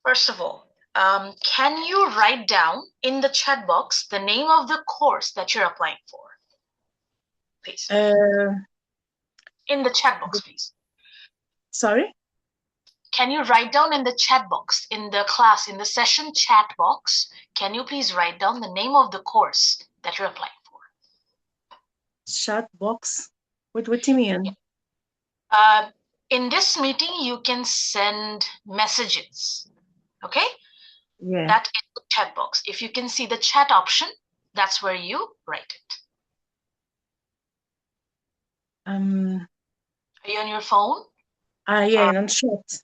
First of all, can you write down in the chat box the name of the course that you're applying for? Please. In the chat box, please. Sorry? Can you write down in the chat box, in the class, in the session chat box, can you please write down the name of the course that you're applying for? Chat box? What do you mean? In this meeting, you can send messages, okay? Yeah. That is the chat box. If you can see the chat option, that's where you write it. Are you on your phone? Yeah, on chat.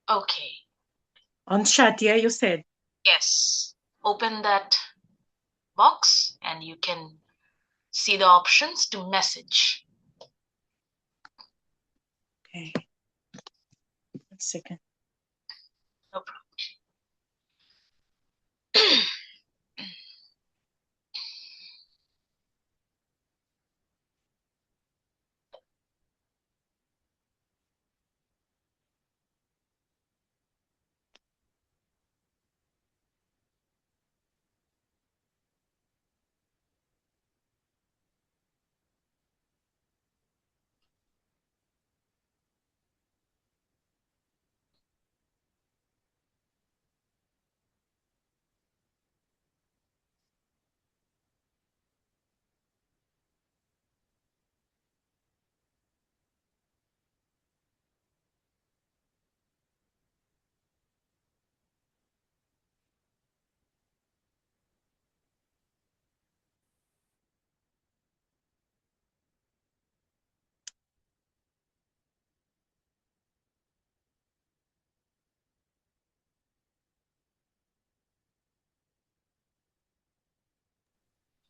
Okay. On chat, yeah, you said? Yes. Open that box and you can see the options to message. Okay. 1 second. No problem.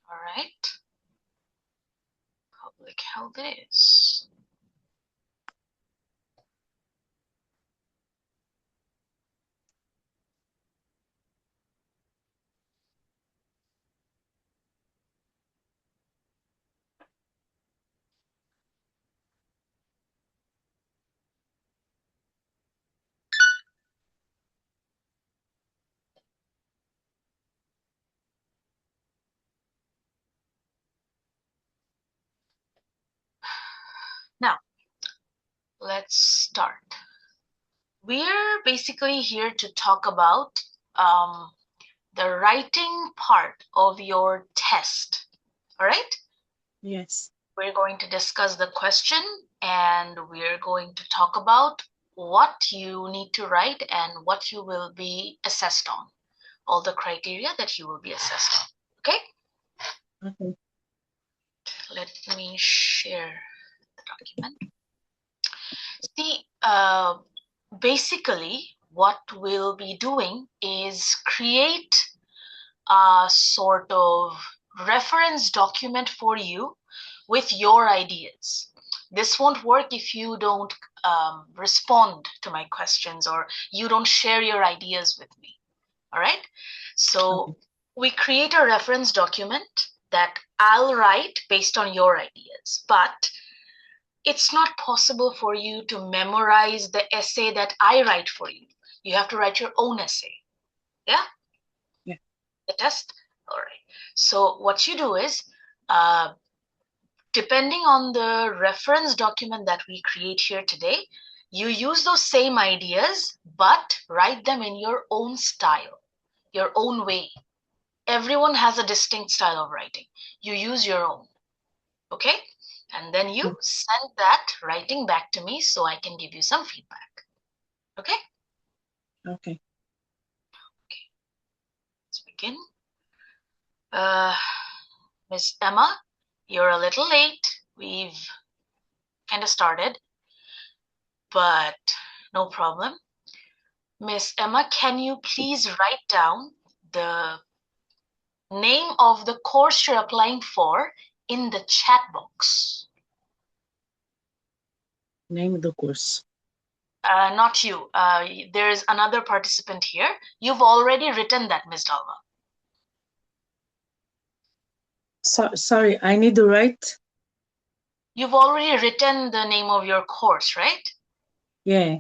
All right. Public health it is. Now, let's start. We're basically here to talk about the writing part of your test. All right? Yes. We're going to discuss the question and we're going to talk about what you need to write and what you will be assessed on. All the criteria that you will be assessed on. Okay? Okay. Let me share the document. See, basically, what we'll be doing is create a sort of reference document for you with your ideas. This won't work if you don't respond to my questions or you don't share your ideas with me. All right? So we create a reference document that I'll write based on your ideas, but it's not possible for you to memorize the essay that I write for you. You have to write your own essay. Yeah? Yeah. The test? All right. So what you do is, depending on the reference document that we create here today, you use those same ideas, but write them in your own style, your own way. Everyone has a distinct style of writing. You use your own. Okay? And then you send that writing back to me so I can give you some feedback. Okay? Okay. Okay. Let's begin. Miss Emma, you're a little late. We've kind of started, but no problem. Miss Emma, can you please write down the name of the course you're applying for in the chat box? Name of the course. Not you. There's another participant here. You've already written that, Ms. Dalva. Sorry, I need to write? You've already written the name of your course, right? Yeah.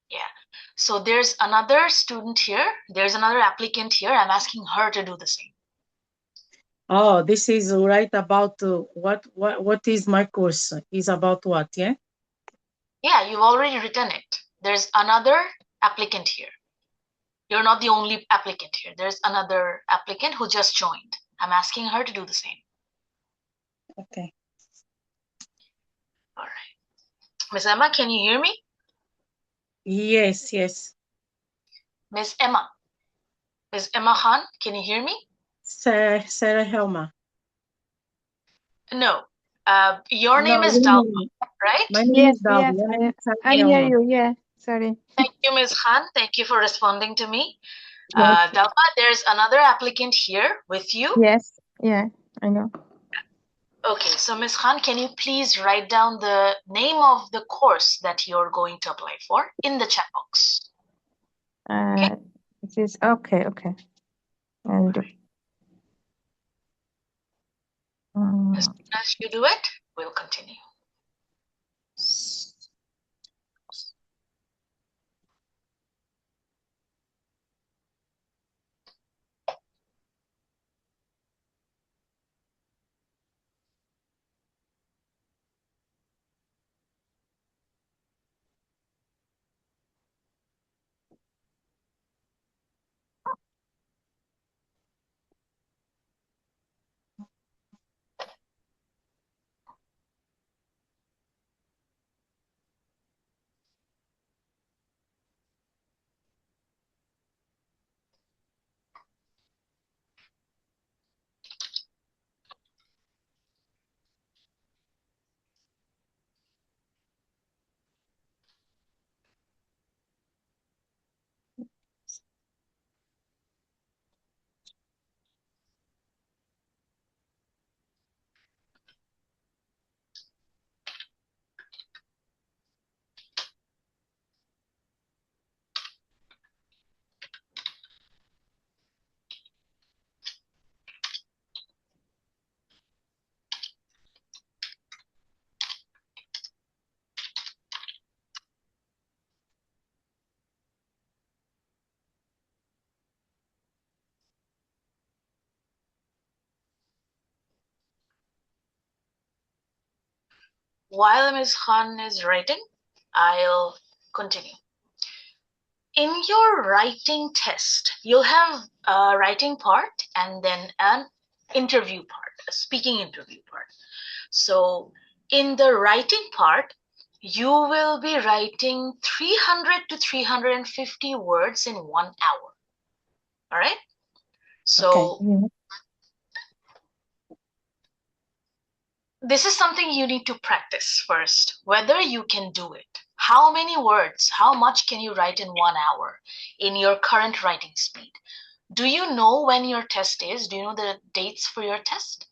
Yeah. So there's another student here. There's another applicant here. I'm asking her to do the same. Oh, this is right about what is my course? Is about what, yeah? Yeah, you've already written it. There's another applicant here. You're not the only applicant here. There's another applicant who just joined. I'm asking her to do the same. Okay. All right. Miss Emma, can you hear me? Yes, yes. Miss Emma. Miss Emma Khan, can you hear me? Sara Elma. No. Your No, name is your Dalma, name. right? My name Yes, is Dalby. yes, Your name is Sara I hear Elma. you. Yeah, sorry. Thank you, Ms. Khan. Thank you for responding to me. Yes, Dalma, there's another applicant here with you. yes, yeah, I know. Okay, so Ms. Khan, can you please write down the name of the course that you're going to apply for in the chat box? It is okay, okay. I'll do. As soon as you do it, we'll continue. While Ms. Khan is writing, I'll continue. In your writing test, you'll have a writing part and then an interview part, a speaking interview part. So in the writing part, you will be writing 300 to 350 words in 1 hour. All right? So Okay. this is something you need to practice first, whether you can do it. How many words, how much can you write in 1 hour in your current writing speed? Do you know when your test is? Do you know the dates for your test?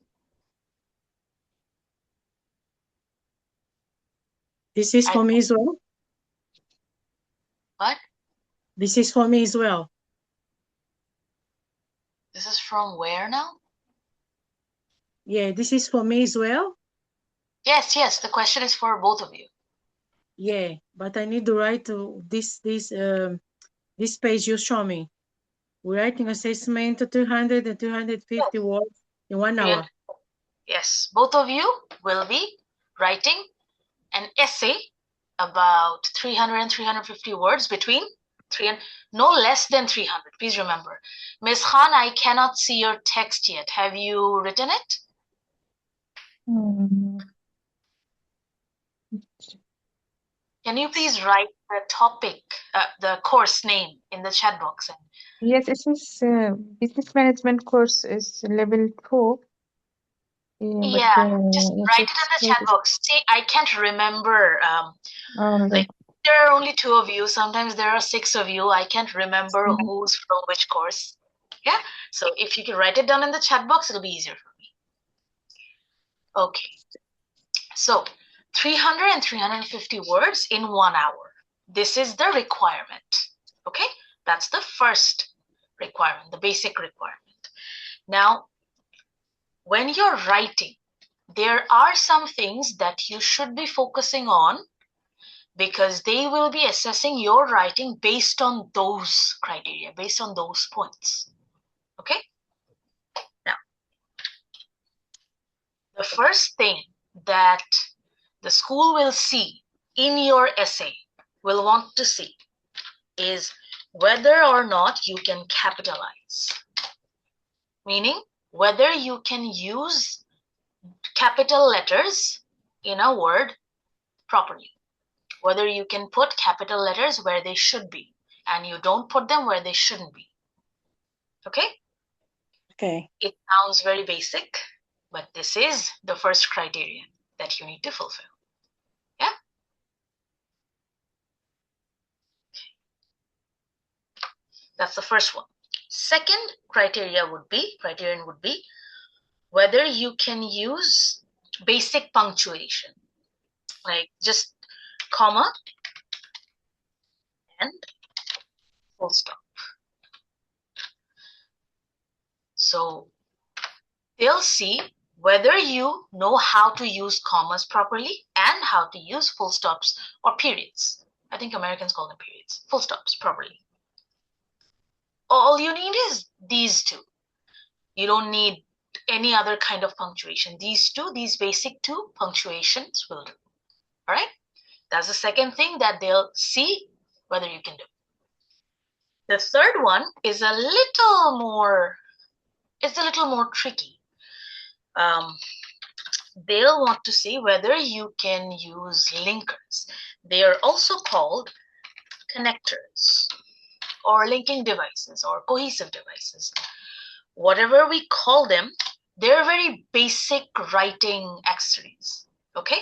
This is for me as well. What? This is for me as well. This is from where now? Yeah, this is for me as well. Yes, yes, the question is for both of you. Yeah, but I need to write this page you show me. We're writing assessment 200 and 250 words in 1 hour. Yes, both of you will be writing an essay about 300 and 350 words between no less than 300. Please remember. Ms. Khan, I cannot see your text yet. Have you written it? Can you please write the topic, the course name in the chat box? Yes, it is business management course is level 4. Yeah, just write it in the chat it's box. See, I can't remember. only. Like there are only 2 of you. Sometimes there are 6 of you. I can't remember who's from which course. Yeah. So if you can write it down in the chat box, it'll be easier for me. Okay. So 300 and 350 words in 1 hour. This is the requirement. Okay. That's the first requirement, the basic requirement. Now, when you're writing, there are some things that you should be focusing on because they will be assessing your writing based on those criteria, based on those points. Okay? Now, the first thing that the school will see in your essay, will want to see, is whether or not you can capitalize. Meaning, whether you can use capital letters in a word properly. Whether you can put capital letters where they should be and you don't put them where they shouldn't be. Okay? Okay. It sounds very basic, but this is the first criterion that you need to fulfill. Yeah? That's the first one. Second criterion would be whether you can use basic punctuation, like just comma and full stop. So they'll see whether you know how to use commas properly and how to use full stops or periods. I think Americans call them periods. Full stops properly. All you need is these two. You don't need any other kind of punctuation. These basic two punctuations will do. All right? That's the second thing that they'll see whether you can do. The third one is a little more tricky. They'll want to see whether you can use linkers. They are also called connectors or linking devices or cohesive devices. Whatever we call them, they're very basic writing accessories. Okay?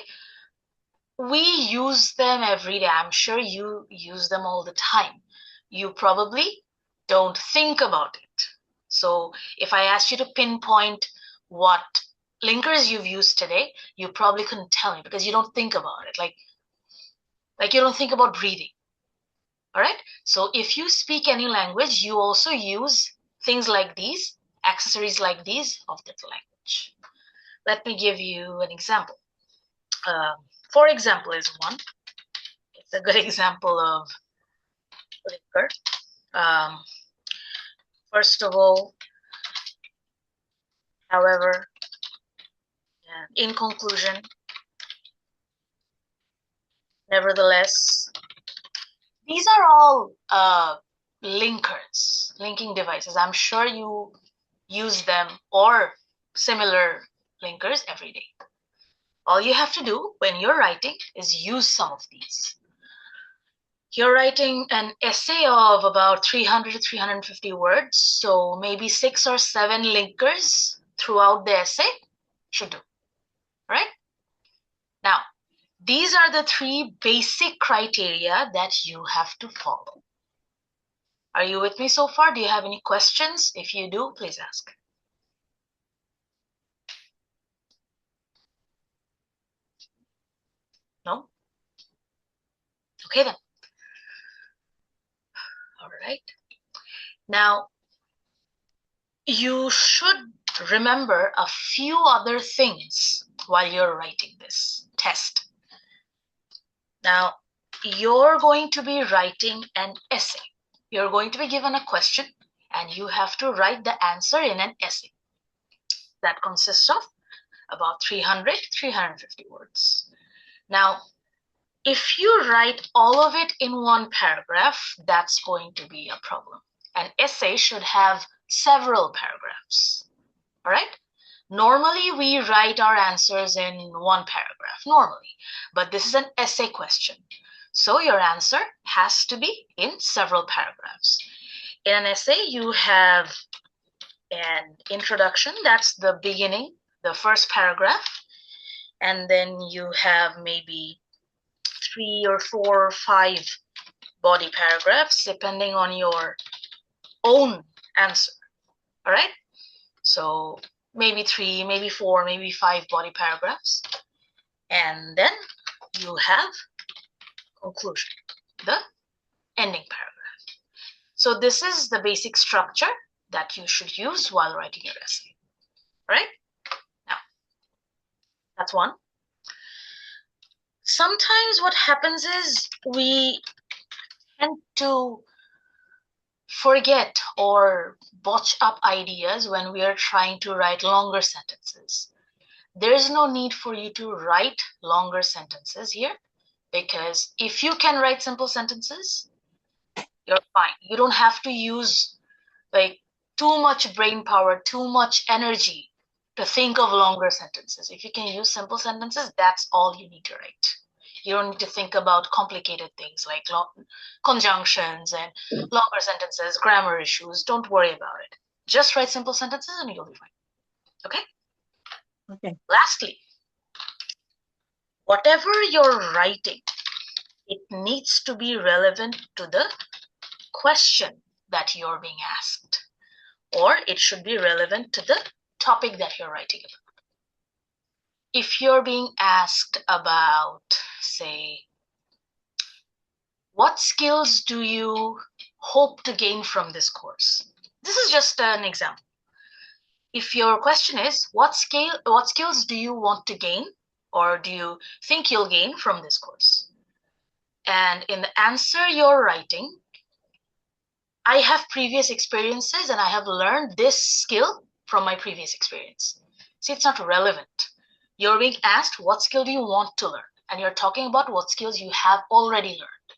We use them every day. I'm sure you use them all the time. You probably don't think about it. So if I asked you to pinpoint what linkers you've used today, you probably couldn't tell me because you don't think about it. Like you don't think about reading. All right? So if you speak any language, you also use things like these, accessories like these of that language. Let me give you an example. For example is one. It's a good example of linker. First of all, however, and in conclusion, nevertheless, these are all linkers, linking devices. I'm sure you use them or similar linkers every day. All you have to do when you're writing is use some of these. You're writing an essay of about 300 to 350 words, so maybe 6 or 7 linkers throughout the essay should do, right? Now, these are the 3 basic criteria that you have to follow. Are you with me so far? Do you have any questions? If you do, please ask. No? Okay then. All right. Now, you should remember a few other things while you're writing this test. Now, you're going to be writing an essay. You're going to be given a question and you have to write the answer in an essay. That consists of about 300, 350 words. Now, if you write all of it in one paragraph, that's going to be a problem. An essay should have several paragraphs, all right? Normally, we write our answers in one paragraph, normally, but this is an essay question. So your answer has to be in several paragraphs. In an essay, you have an introduction, that's the beginning, the first paragraph, and then you have maybe 3 or 4 or 5 body paragraphs, depending on your own answer, all right? So maybe 3, maybe 4, maybe 5 body paragraphs. And then you have conclusion, the ending paragraph. So this is the basic structure that you should use while writing your essay, right? Now, that's one. sometimes what happens is we tend to forget or botch up ideas when we are trying to write longer sentences. There is no need for you to write longer sentences here, because if you can write simple sentences, you're fine. You don't have to use like too much brain power, too much energy to think of longer sentences. If you can use simple sentences, that's all you need to write. You don't need to think about complicated things like conjunctions and longer sentences, grammar issues. Don't worry about it. Just write simple sentences and you'll be fine. Okay? Okay. Lastly, whatever you're writing, it needs to be relevant to the question that you're being asked, or it should be relevant to the topic that you're writing about. If you're being asked about, say, what skills do you hope to gain from this course? This is just an example. If your question is, what skills do you want to gain, or do you think you'll gain from this course? And in the answer you're writing, I have previous experiences and I have learned this skill from my previous experience. See, it's not relevant. You're being asked, what skill do you want to learn? And you're talking about what skills you have already learned.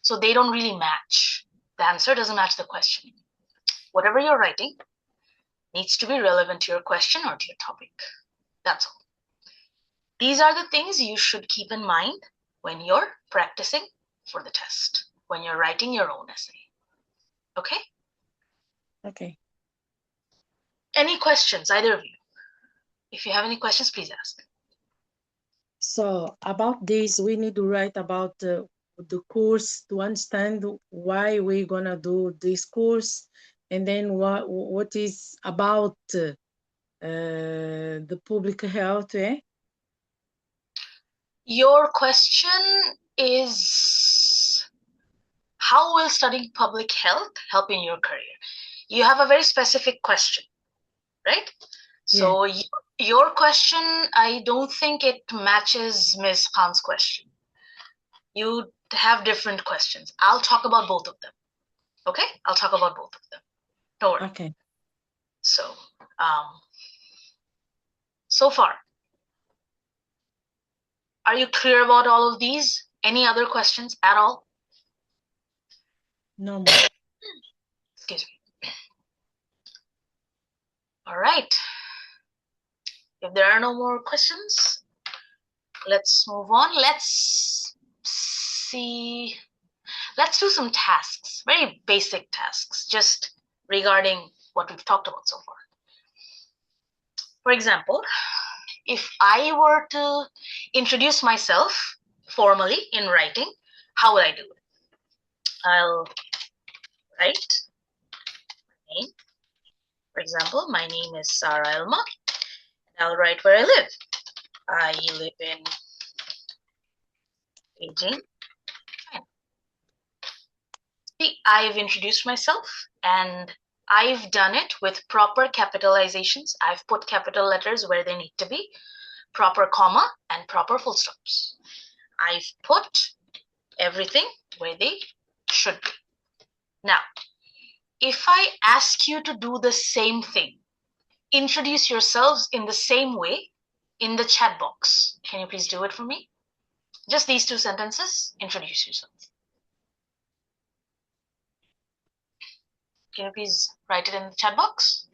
So they don't really match. The answer doesn't match the question. Whatever you're writing needs to be relevant to your question or to your topic. That's all. These are the things you should keep in mind when you're practicing for the test, when you're writing your own essay. Okay? Okay. Any questions, either of you? If you have any questions, please ask. So about this, we need to write about the course to understand why we're gonna do this course, and then what is about the public health. Your question is, how will studying public health help in your career? You have a very specific question, right? So your question, I don't think it matches Ms. Khan's question. You have different questions. I'll talk about both of them. Okay? I'll talk about both of them. Don't worry. Okay. So, so far, are you clear about all of these? Any other questions at all? No more. Excuse me. All right. If there are no more questions, let's move on. Let's see. Let's do some tasks, very basic tasks, just regarding what we've talked about so far. For example, if I were to introduce myself formally in writing, how would I do it? I'll write my name. For example, my name is Sara Elma, and I'll write where I live. I live in Beijing. See, I've introduced myself, and I've done it with proper capitalizations. I've put capital letters where they need to be, proper comma, and proper full stops. I've put everything where they should be. Now, if I ask you to do the same thing, introduce yourselves in the same way in the chat box. Can you please do it for me? Just these two sentences, introduce yourselves. Can you please write it in the chat box?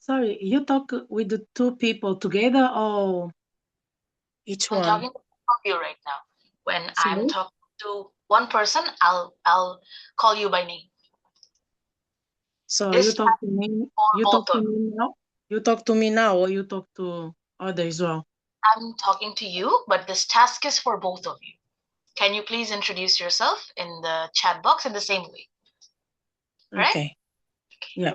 Sorry, you talk with the two people together or each I'm one? talking to you right now. When I'm Sorry? talking to one person, I'll call you by name. So This time for you both talk to of you. me now? You talk to me now or you talk to other as well? I'm talking to you, but this task is for both of you. Can you please introduce yourself in the chat box in the same way? All right? Okay. Yeah.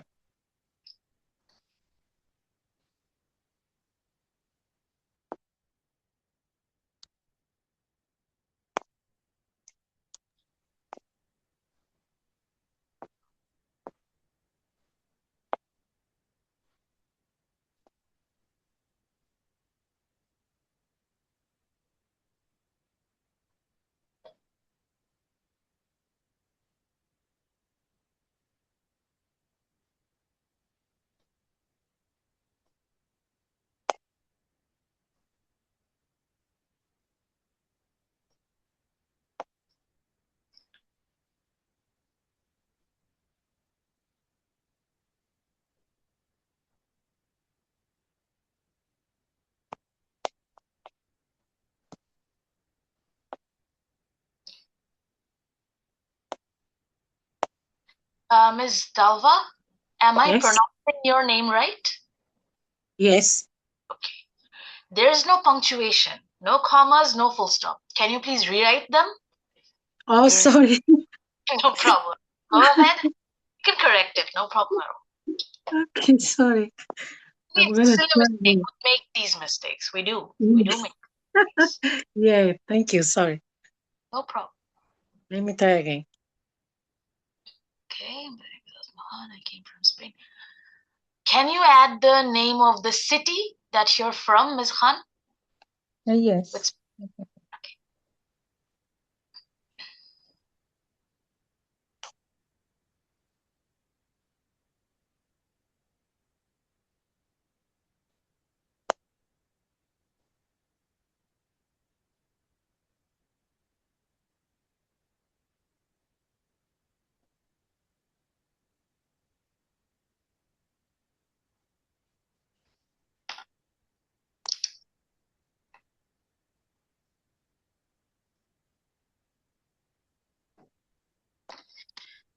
Ms. Dalva, am I Yes. pronouncing your name right? Yes. Okay. There's no punctuation, no commas, no full stop. Can you please rewrite them? Oh, sorry. No problem. Go ahead. You can correct it. No problem at all. Okay, sorry. I'm It's a gonna silly try mistake. again. We make these mistakes. We do. We do make mistakes. Yeah, thank you. Sorry. No problem. Let me try again. Okay. I came from Spain. Can you add the name of the city that you're from, Ms. Khan? Yes. Okay.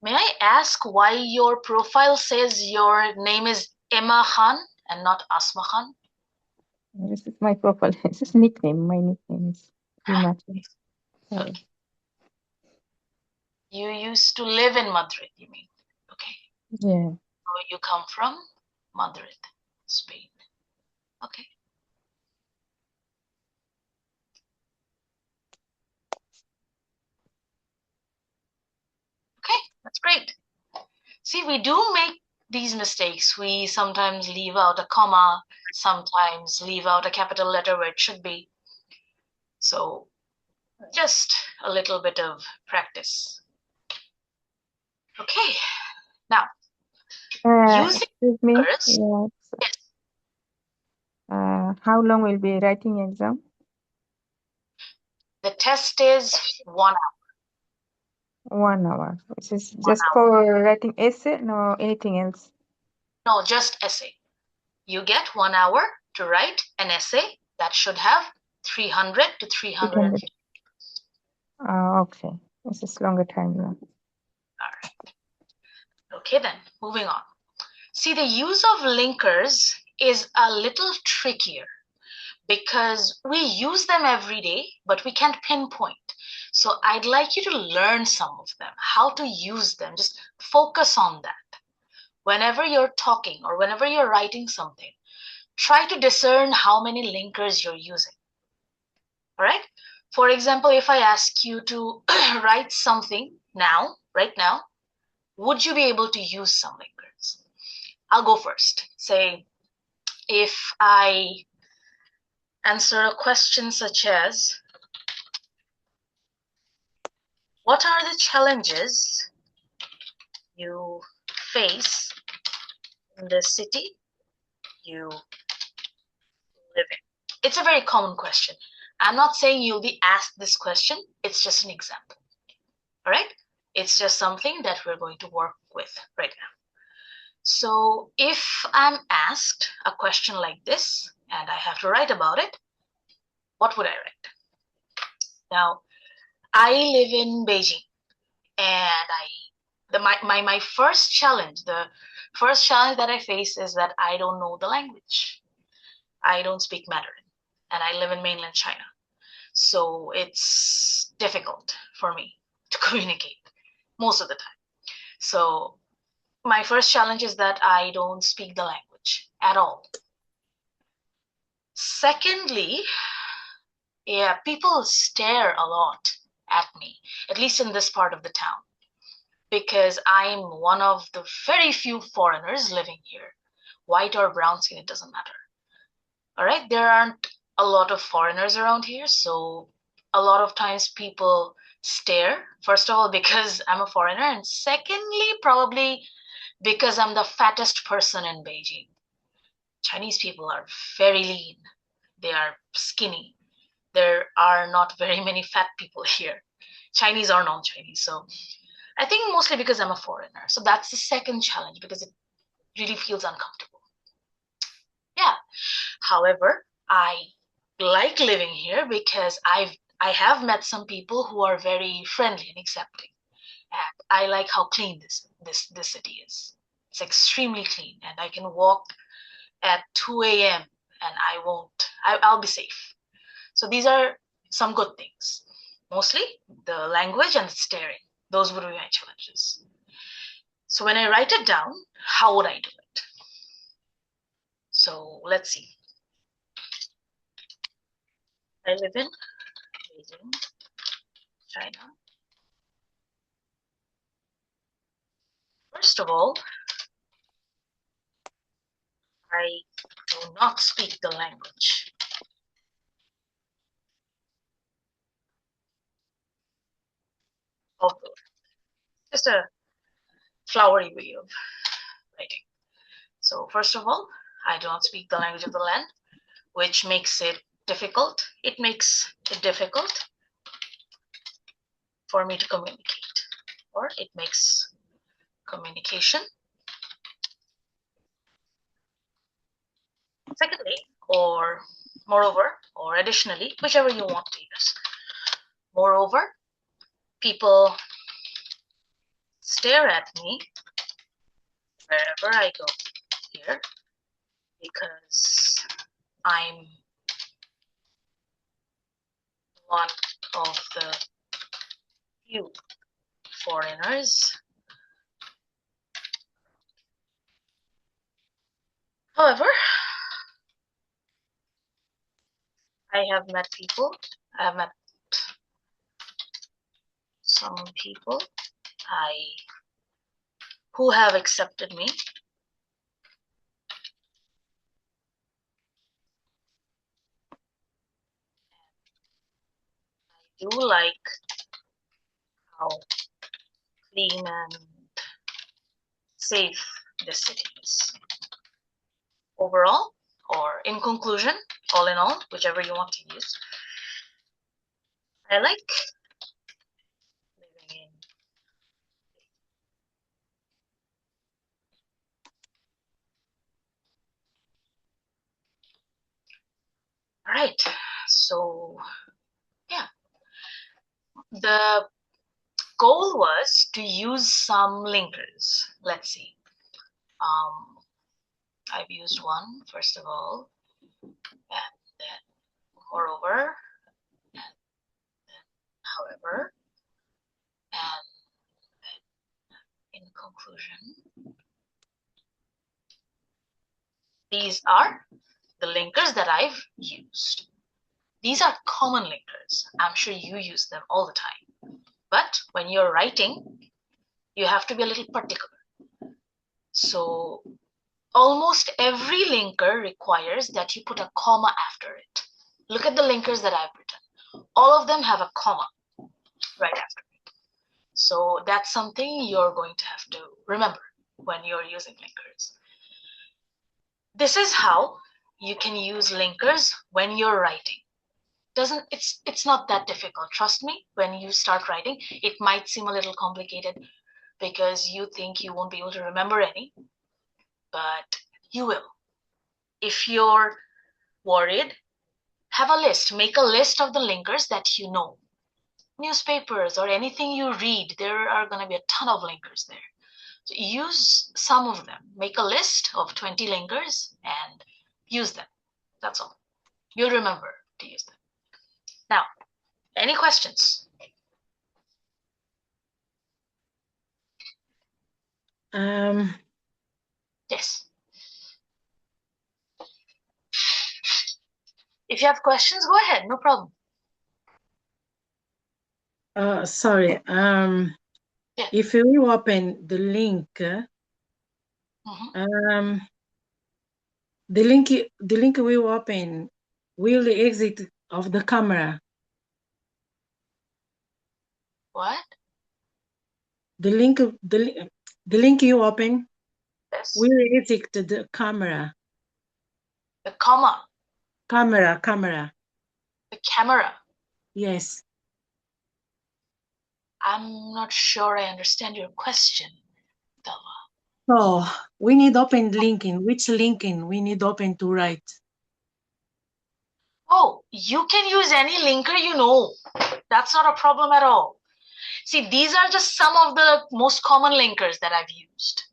May I ask why your profile says your name is Emma Khan and not Asma Khan? This is my profile. This is nickname. My nickname is Emma. Sorry. Okay. You used to live in Madrid, you mean? Okay. Yeah. So you come from Madrid, Spain. Okay. Okay, that's great. See, we do make these mistakes. We sometimes leave out a comma, sometimes leave out a capital letter where it should be. So just a little bit of practice. Okay, now using Excuse me. words. Yes. Yes, How long will be writing exam? the test is 1 hour. 1 hour. This is 1 just hour. for writing essay, no anything else. No, just essay. You get 1 hour to write an essay that should have 300 to 800. 350. Okay. This is longer time now. All right. Okay, then moving on. See, the use of linkers is a little trickier because we use them every day, but we can't pinpoint. So I'd like you to learn some of them, how to use them. Just focus on that. Whenever you're talking or whenever you're writing something, try to discern how many linkers you're using. All right? For example, if I ask you to write something now, right now, would you be able to use some linkers? I'll go first. Say, if I answer a question such as, what are the challenges you face in the city you live in? It's a very common question. I'm not saying you'll be asked this question. It's just an example. All right? It's just something that we're going to work with right now. So if I'm asked a question like this and I have to write about it, what would I write? Now, I live in Beijing, and my first challenge, the first challenge that I face is that I don't know the language. I don't speak Mandarin, and I live in mainland China. So it's difficult for me to communicate most of the time. So my first challenge is that I don't speak the language at all. Secondly, yeah, people stare a lot at me, at least in this part of the town, because I'm one of the very few foreigners living here. White or brown skin, it doesn't matter. All right, there aren't a lot of foreigners around here, so a lot of times people stare, first of all, because I'm a foreigner, and secondly, probably because I'm the fattest person in Beijing. Chinese people are very lean, they are skinny. There are not very many fat people here. Chinese or non-Chinese. So I think mostly because I'm a foreigner. So that's the second challenge, because it really feels uncomfortable. Yeah. However, I like living here because I have met some people who are very friendly and accepting. And I like how clean this city is. It's extremely clean, and I can walk at 2 a.m. and I'll be safe. So these are some good things. Mostly the language and the staring. Those would be my challenges. So when I write it down, how would I do it? So let's see. I live in Beijing, China. First of all, I do not speak the language. Although, just a flowery way of writing. So first of all, I do not speak the language of the land, which makes it difficult. It makes it difficult for me to communicate, or it makes communication. Secondly, or moreover, or additionally, whichever you want to use. Moreover, people stare at me wherever I go here because I'm one of the few foreigners. However, I have met some people who have accepted me. I do like how clean and safe this city is. Overall, or in conclusion, all in all, whichever you want to use, I like living in. All right, so yeah, the goal was to use some linkers. Let's see. I've used one, first of all, and then moreover, and then however, and then in conclusion. These are the linkers that I've used. These are common linkers. I'm sure you use them all the time. But when you're writing, you have to be a little particular. So almost every linker requires that you put a comma after it. Look at the linkers that I've written. All of them have a comma right after it. So that's something you're going to have to remember when you're using linkers. This is how you can use linkers when you're writing. It's not that difficult. Trust me, when you start writing, it might seem a little complicated because you think you won't be able to remember any. but you will. If you're worried, have a list. Make a list of the linkers that you know. Newspapers or anything you read, there are going to be a ton of linkers there. So use some of them. Make a list of 20 linkers and use them. That's all. You'll remember to use them. Now, any questions? Yes. If you have questions, go ahead. No problem. Sorry. Yeah. If you open the link, the link will open will exit of the camera. What? The link you open Yes. will exit the camera. The comma. Camera. The camera. Yes. I'm not sure I understand your question, Dalva. So we need open linking. Which linking we need open to write? Oh, you can use any linker you know. That's not a problem at all. See, these are just some of the most common linkers that I've used.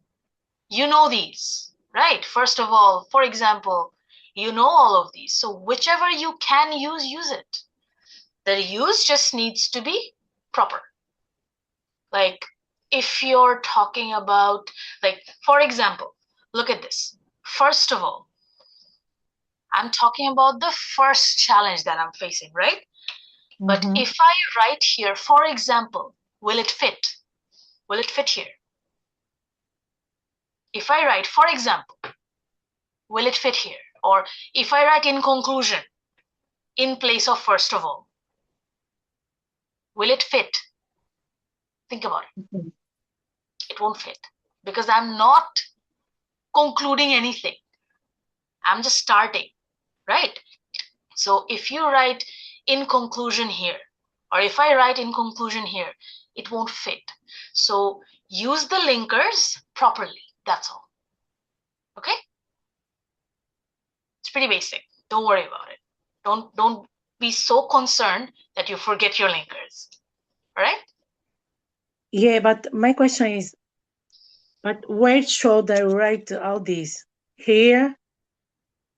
You know these, right? First of all, for example, you know all of these. So whichever you can use it. The use just needs to be proper. Like if you're talking about, like, for example, look at this. First of all, I'm talking about the first challenge that I'm facing, right? But if I write here, for example, will it fit? Will it fit here? If I write, for example, will it fit here? Or if I write in conclusion, in place of first of all, will it fit? Think about it. It won't fit because I'm not concluding anything. I'm just starting, right? So if you write in conclusion here, or if I write in conclusion here, it won't fit. So use the linkers properly. That's all. Okay? It's pretty basic. Don't worry about it. Don't be so concerned that you forget your linkers. All right? Yeah, but my question is, but where should I write all this? Here,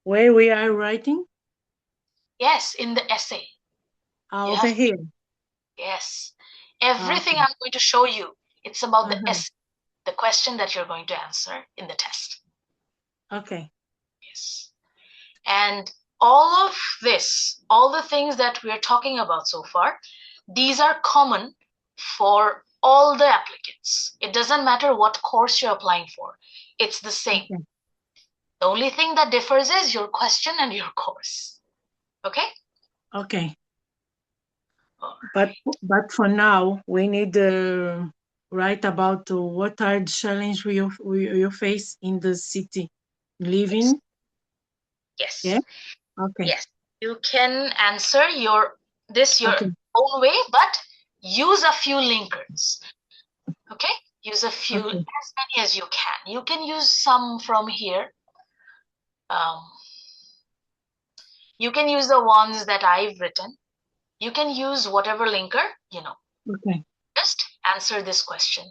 where we are writing? Yes, in the essay. Over here. Yes. Everything I'm going to show you, it's about the essay, the question that you're going to answer in the test. Okay. Yes. And all of this, all the things that we're talking about so far, these are common for all the applicants. It doesn't matter what course you're applying for. It's the same. Okay. The only thing that differs is your question and your course. Okay? Okay. But for now, we need to write about what are the challenges you face in the city living. Yes. Yeah. Okay. Yes. You can answer your okay. own way, but use a few linkers. Okay? Use a few, okay. as many as you can. You can use some from here. You can use the ones that I've written. You can use whatever linker you know. Okay. Just answer this question.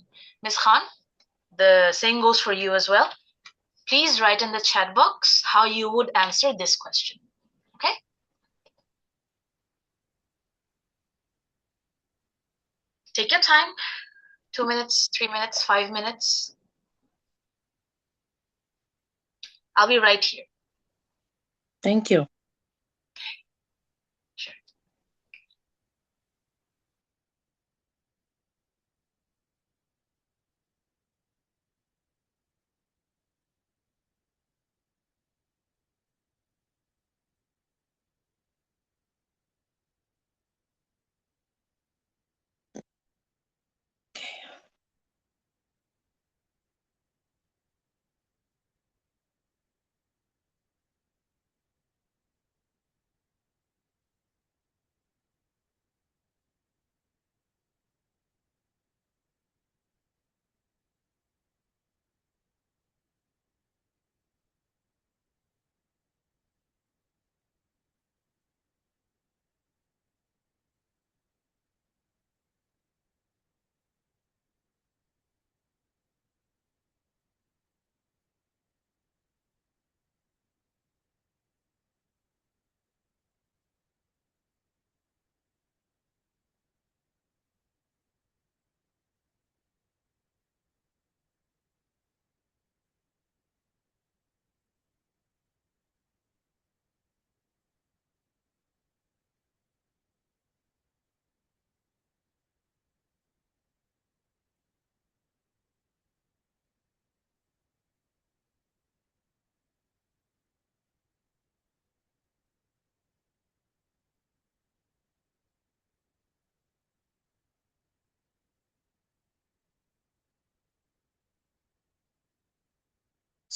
Ms. Khan, the same goes for you as well. Please write in the chat box how you would answer this question. Okay? Take your time. 2 minutes, 3 minutes, 5 minutes. I'll be right here. Thank you. Sure.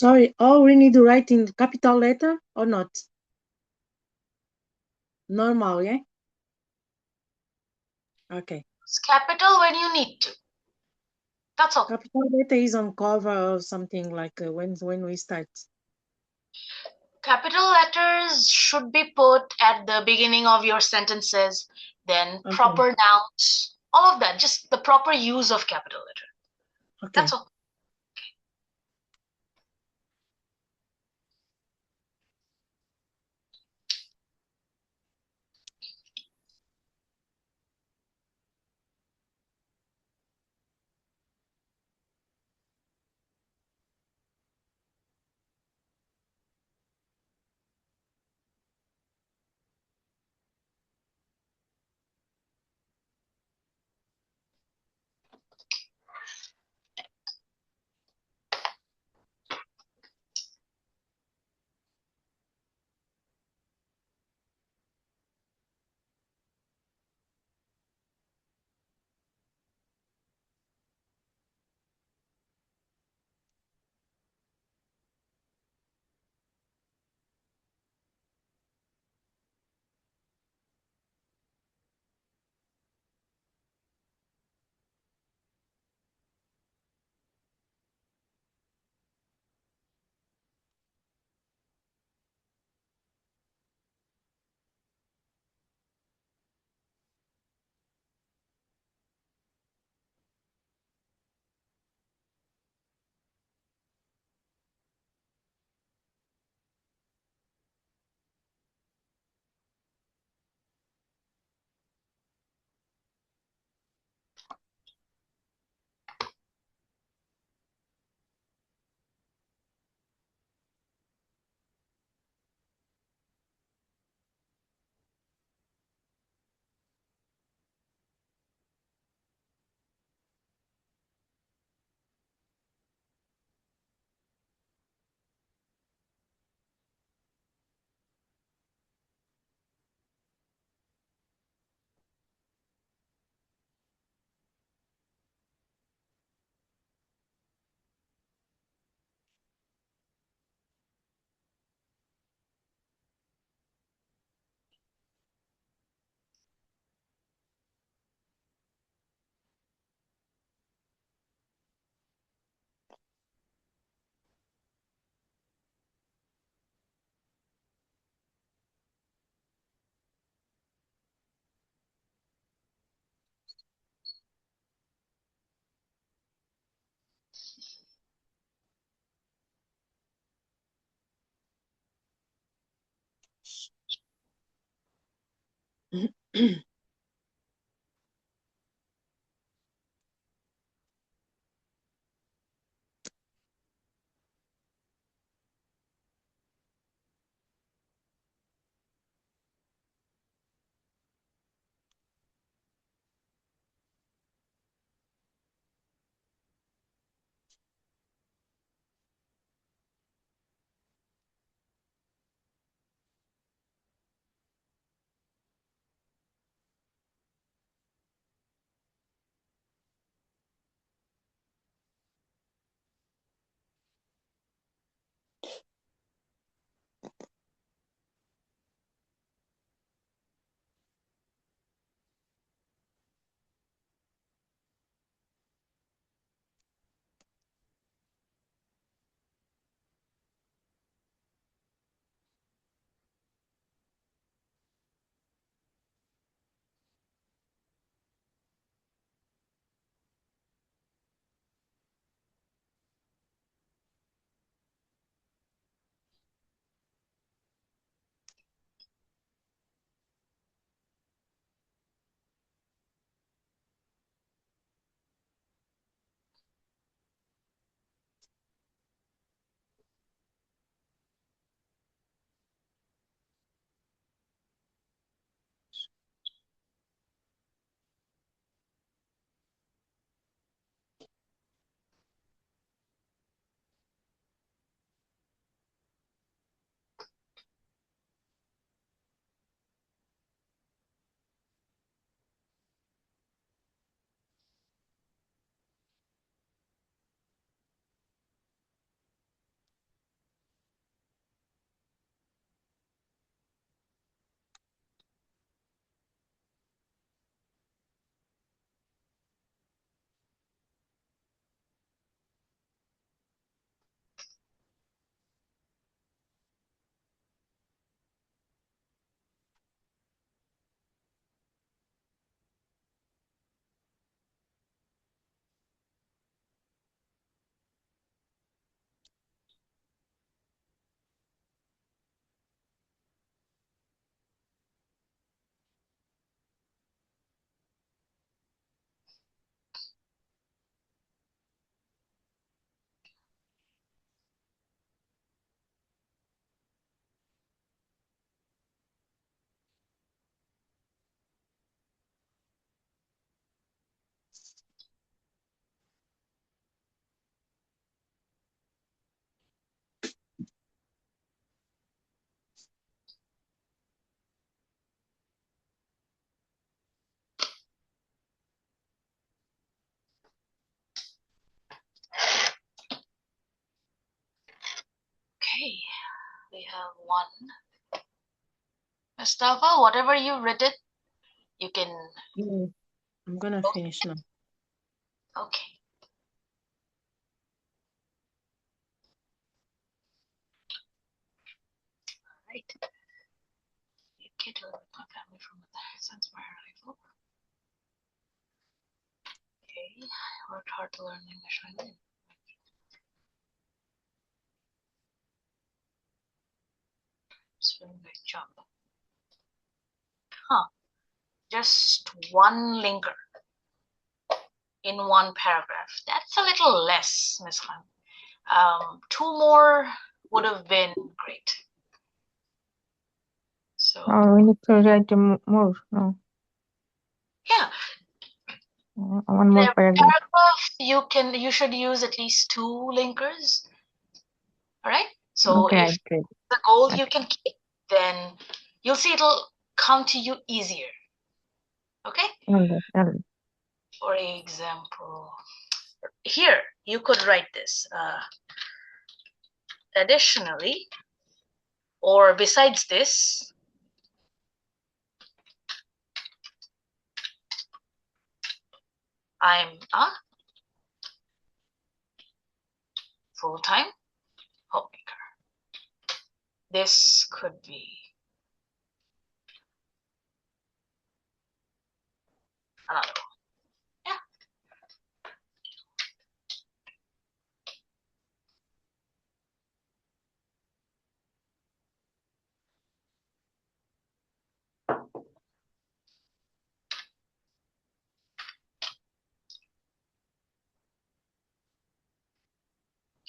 Sorry. Oh, we need to write in capital letter or not? Normal, yeah? Okay. It's capital when you need to. That's all. Capital letter is on cover or something like when we start. Capital letters should be put at the beginning of your sentences, then Okay. proper nouns, all of that, just the proper use of capital letter. That's Okay. all. Okay, we have one. Mustafa, whatever you've written, you can. Yeah, I'm gonna finish now. Okay. Right. UK to my family from since my arrival. Okay, I worked hard to learn English. It's doing a great job. Huh. Just one linker in one paragraph. That's a little less, Ms. Khan. Two more would have been great. So Oh, we need to write more. No, yeah, one more every paragraph. paragraph you should use at least two linkers. All right. So Okay, if great. the goal Okay. you can keep, then you'll see it'll come to you easier. Okay. All right. For example, here you could write this. Additionally, or besides this, I'm a full-time homemaker. This could be another one. Yeah.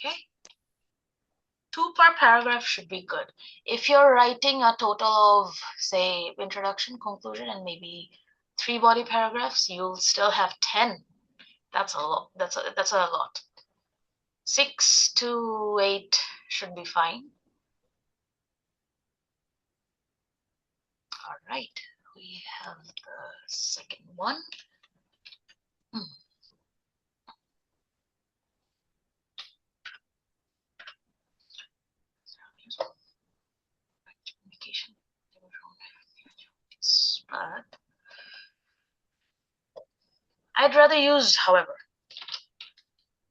Okay. 2 per paragraph should be good. If you're writing a total of, say, introduction, conclusion, and maybe 3 body paragraphs, you'll still have 10. That's a lot. That's a lot. 6 to 8 should be fine. All right, we have the second one. Communication. But I'd rather use however.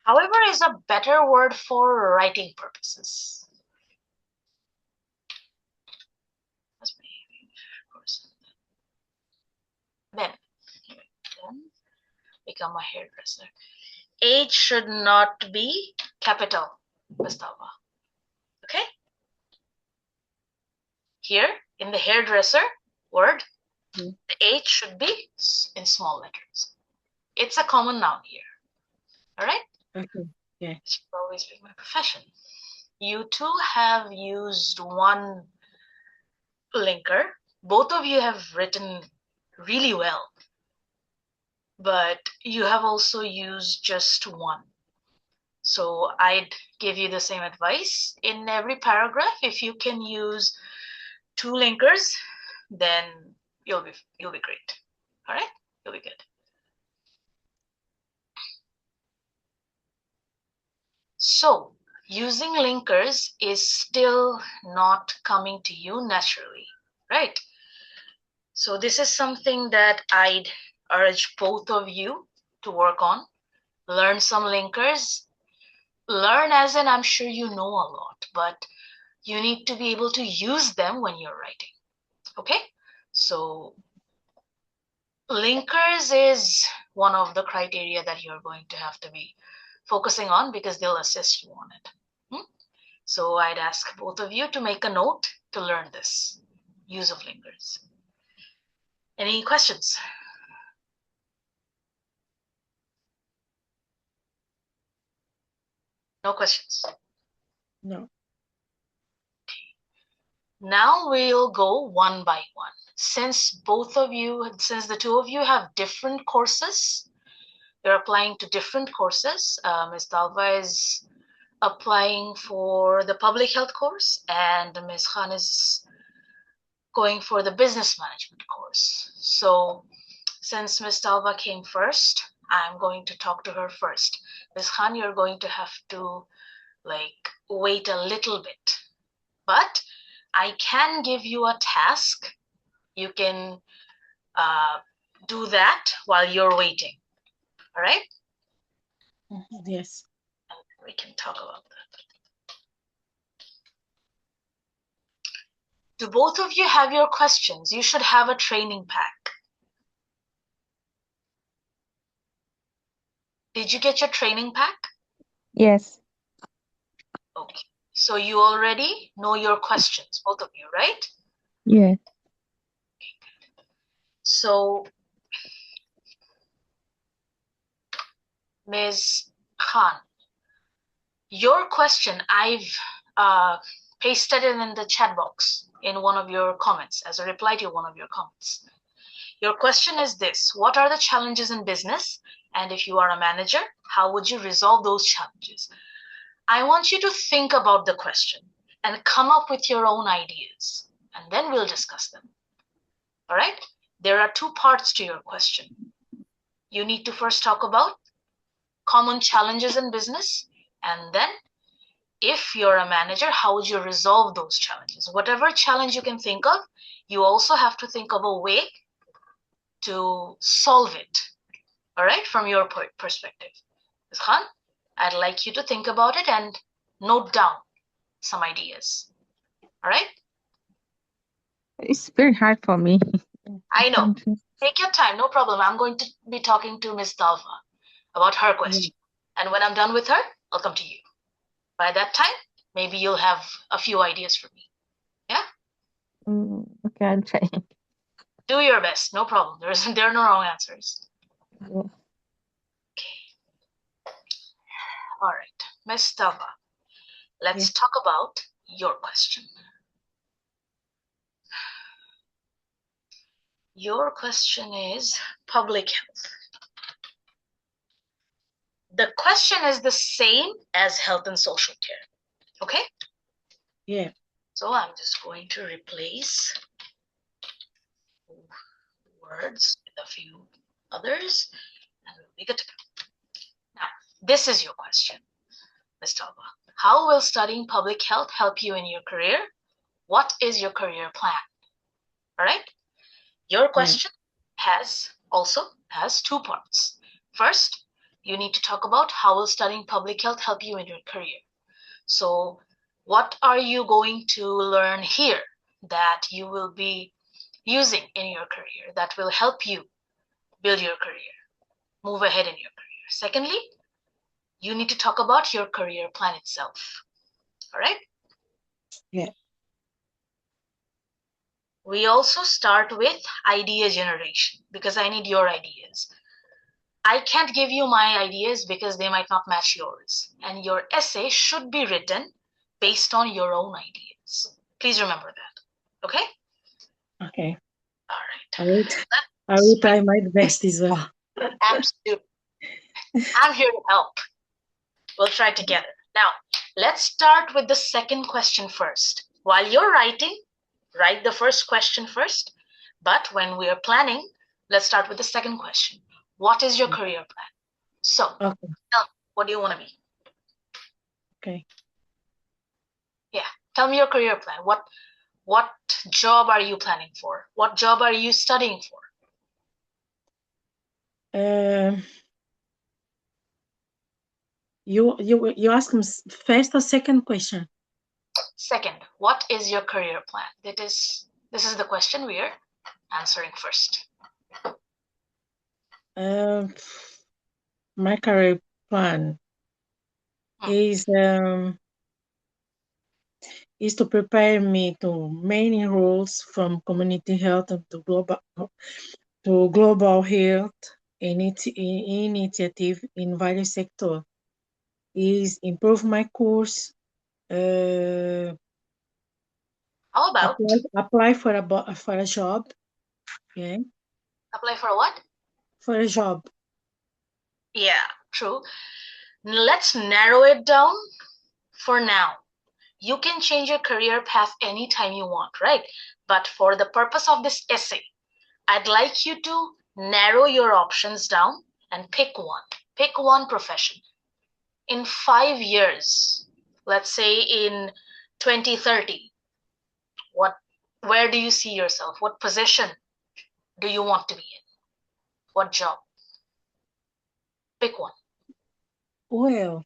However is a better word for writing purposes. Then become a hairdresser. H should not be capital, Mustafa. Okay? Here, in the hairdresser word, the H should be in small letters. It's a common noun here. All right? Okay. Yeah. It should always be my profession. You two have used one linker. Both of you have written really well, but you have also used just one. So I'd give you the same advice. In every paragraph, if you can use 2 linkers, then you'll be great. All right? You'll be good. So using linkers is still not coming to you naturally, right? So this is something that I'd urge both of you to work on. Learn some linkers. Learn as in I'm sure you know a lot, but you need to be able to use them when you're writing. Okay? So linkers is one of the criteria that you're going to have to be focusing on because they'll assess you on it. So I'd ask both of you to make a note to learn this use of linkers. Any questions? No questions? No. Now we'll go one by one. Since the two of you have different courses, you're applying to different courses. Ms. Dalva is applying for the public health course and Ms. Khan is going for the business management course. So since Ms. Dalva came first, I'm going to talk to her first. Ms. Khan, you're going to have to wait a little bit but I can give you a task. You can do that while you're waiting. All right? Yes. We can talk about that. Do both of you have your questions? You should have a training pack. Did you get your training pack? Yes. Okay. So you already know your questions, both of you, right? Yes. So, Ms. Khan, your question, I've pasted it in the chat box in one of your comments as a reply to one of your comments. Your question is this: what are the challenges in business? And if you are a manager, how would you resolve those challenges? I want you to think about the question and come up with your own ideas, and then we'll discuss them. All right? There are two parts to your question. You need to first talk about common challenges in business, and then if you're a manager, how would you resolve those challenges? Whatever challenge you can think of, you also have to think of a way to solve it, all right, from your perspective. Ms. Khan, I'd like you to think about it and note down some ideas, all right? It's very hard for me. I know. Take your time, no problem. I'm going to be talking to Ms. Dalva about her question. And when I'm done with her, I'll come to you. By that time, maybe you'll have a few ideas for me. Yeah? Okay, I'll try. Do your best, no problem. There are no wrong answers. Yeah. Okay. All right, Ms. Dalva, let's Yes. talk about your question. Your question is public health. The question is the same as health and social care, okay? Yeah. So I'm just going to replace words with a few others, and we'll be good to go. Now, this is your question, Ms. Dalva. How will studying public health help you in your career? What is your career plan? All right? Your question also has two parts. First, you need to talk about how will studying public health help you in your career. So what are you going to learn here that you will be using in your career that will help you build your career, move ahead in your career? Secondly, you need to talk about your career plan itself. All right? Yeah. We also start with idea generation because I need your ideas. I can't give you my ideas because they might not match yours. And your essay should be written based on your own ideas. Please remember that. Okay? Okay. All right. I will try my best as well. Absolutely. I'm here to help. We'll try together. Now, let's start with the second question first. While you're writing, write the first question first. But when we are planning, let's start with the second question. What is your career plan? So, Okay. tell me, what do you want to be? Okay. Yeah, tell me your career plan. What job are you planning for? What job are you studying for? You ask me first or second question? Second, what is your career plan? This is the question we are answering first. My career plan is to prepare me to many roles from community health to global health initiative in various sectors. Is improve my course. How about apply for a job? Yeah. Apply for what? For a job. Yeah, true. Let's narrow it down for now. You can change your career path anytime you want, right? But for the purpose of this essay, I'd like you to narrow your options down and pick one. Pick one profession. In 5 years, let's say in 2030, Where do you see yourself? What position do you want to be in? What job? Pick one. Well,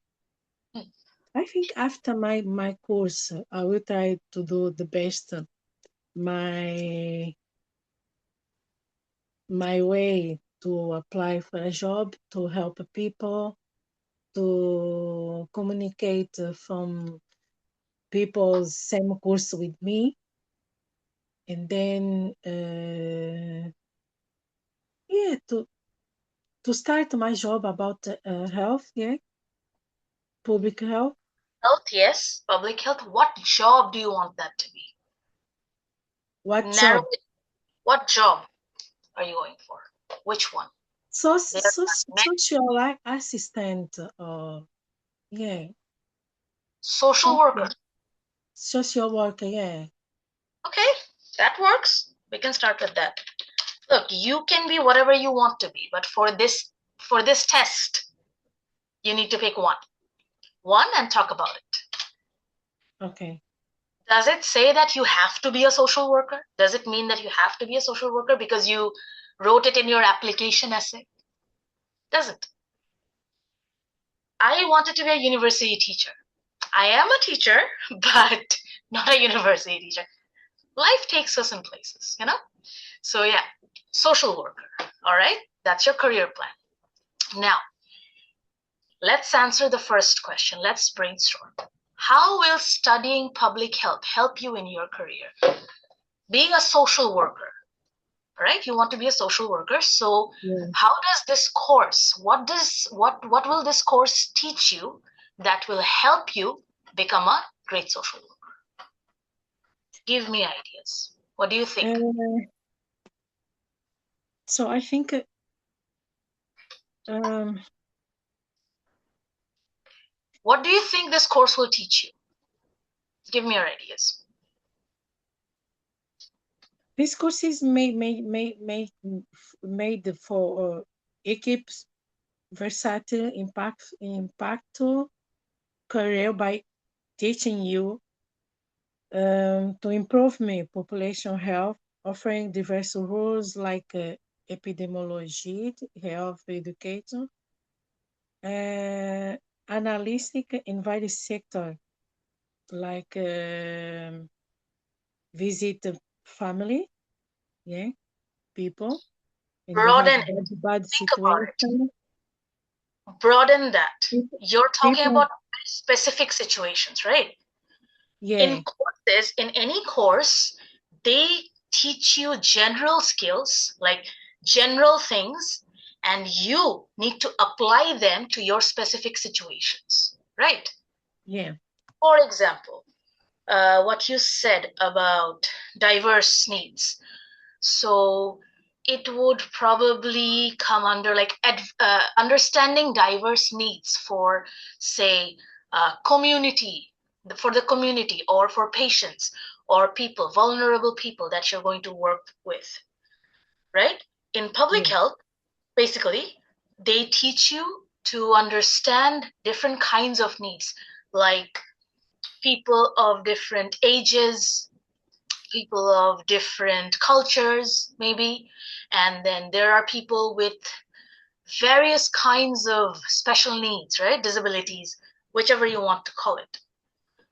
Hmm. I think after my course, I will try to do the best. My my way to apply for a job, to help people, to communicate from people's same course with me, and then yeah, to start my job about health, yeah, public health. Health, yes. Public health. What job do you want that to be? What Narrow job? it. What job are you going for? Which one? There are many. Social assistant, yeah, Social worker. social worker, yeah. Okay, that works. We can start with that. Look, you can be whatever you want to be, but for this test, you need to pick one. One and talk about it. Okay. Does it say that you have to be a social worker? Does it mean that you have to be a social worker because you wrote it in your application essay? Does it? I wanted to be a university teacher. I am a teacher, but not a university teacher. Life takes us in places, you know? So yeah, social worker. All right, that's your career plan. Now, let's answer the first question. Let's brainstorm. How will studying public health help you in your career? Being a social worker, right? You want to be a social worker. So Yeah. how does this course, what will this course teach you that will help you become a great social worker? Give me ideas. What do you think? So I think What do you think this course will teach you? Give me your ideas. this course is made for equips versatile impactful career by teaching you to improve population health, offering diverse roles like epidemiology, health educator, analytic in various sectors like visit family, yeah, people, and we have Broaden it. bad Think about it. situation. Broaden that. You're talking People, about specific situations, right? yeah, In courses, in any course, they teach you general skills, like general things, and you need to apply them to your specific situations, right? yeah, For example, what you said about diverse needs. So it would probably come under like understanding diverse needs for, say, community, for the community, or for patients, or people, vulnerable people that you're going to work with, right? In public yeah, health, basically, they teach you to understand different kinds of needs, like people of different ages, people of different cultures, maybe. And then there are people with various kinds of special needs, right? Disabilities, whichever you want to call it.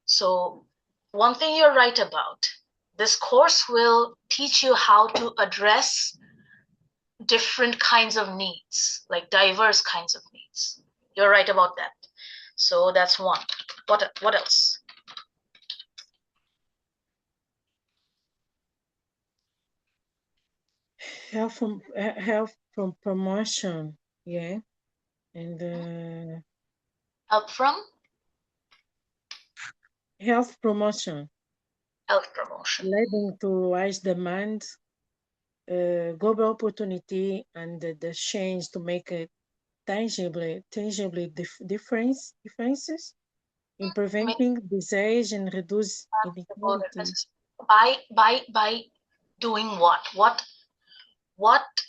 So, one thing you're right about, this course will teach you how to address different kinds of needs, like diverse kinds of needs. You're right about that. So that's one. What else? health from promotion, yeah, and Help from health promotion health promotion. leading to wise demand, global opportunity, and the change to make a tangibly differences in preventing disease and reduce inequality. By doing what? What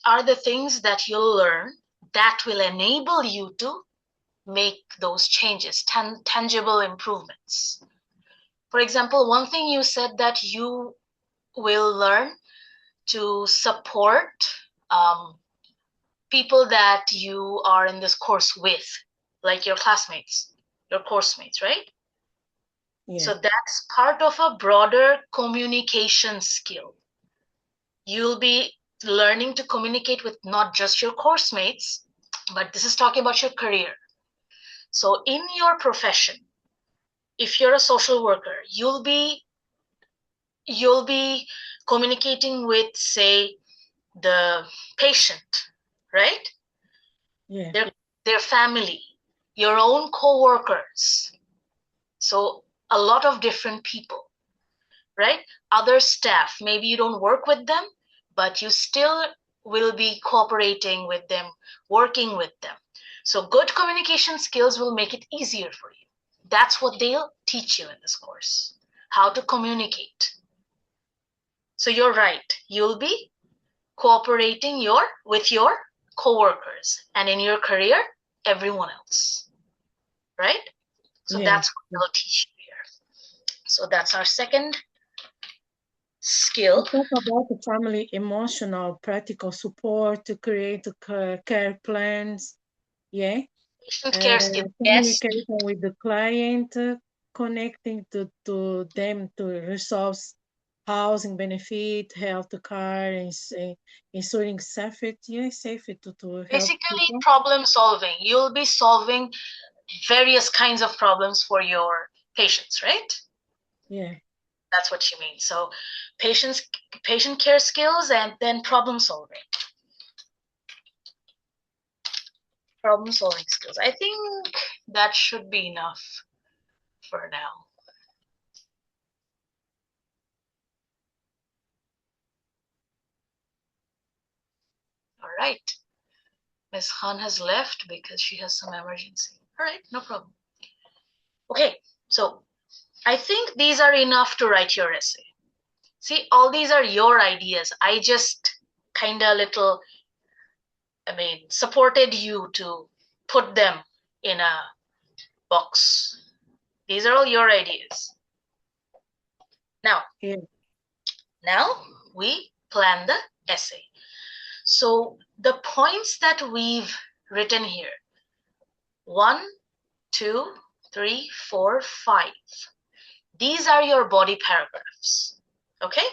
are the things that you'll learn that will enable you to make those changes, tangible improvements? For example, one thing you said that you will learn to support people that you are in this course with, like your classmates, your course mates, right? Yeah. So that's part of a broader communication skill. You'll be learning to communicate with not just your course mates, but this is talking about your career. So in your profession, if you're a social worker, you'll be communicating with, say, the patient, right? Yeah. Their family, your own co-workers. So a lot of different people, right? Other staff, maybe you don't work with them, but you still will be cooperating with them, working with them. So good communication skills will make it easier for you. That's what they'll teach you in this course, how to communicate. So you're right, you'll be cooperating with your coworkers, and in your career, everyone else, right? So Yeah. that's what they'll teach you here. So that's our second We skill. talk about the family emotional, practical support to create care plans. Yeah. Patient care skills, yes. Communication with the client, connecting to them to resolve housing benefit, health care, ensuring safety. Yeah, safety to help Basically, people. problem solving. You'll be solving various kinds of problems for your patients, right? Yeah. That's what you mean. So patient care skills and then problem solving. Problem solving skills. I think that should be enough for now. All right. Ms. Khan has left because she has some emergency. All right, no problem. Okay, so I think these are enough to write your essay. See, all these are your ideas. I just kind of supported you to put them in a box. These are all your ideas. Yeah. Now we plan the essay. So the points that we've written here, 1, 2, 3, 4, 5. These are your body paragraphs. Okay?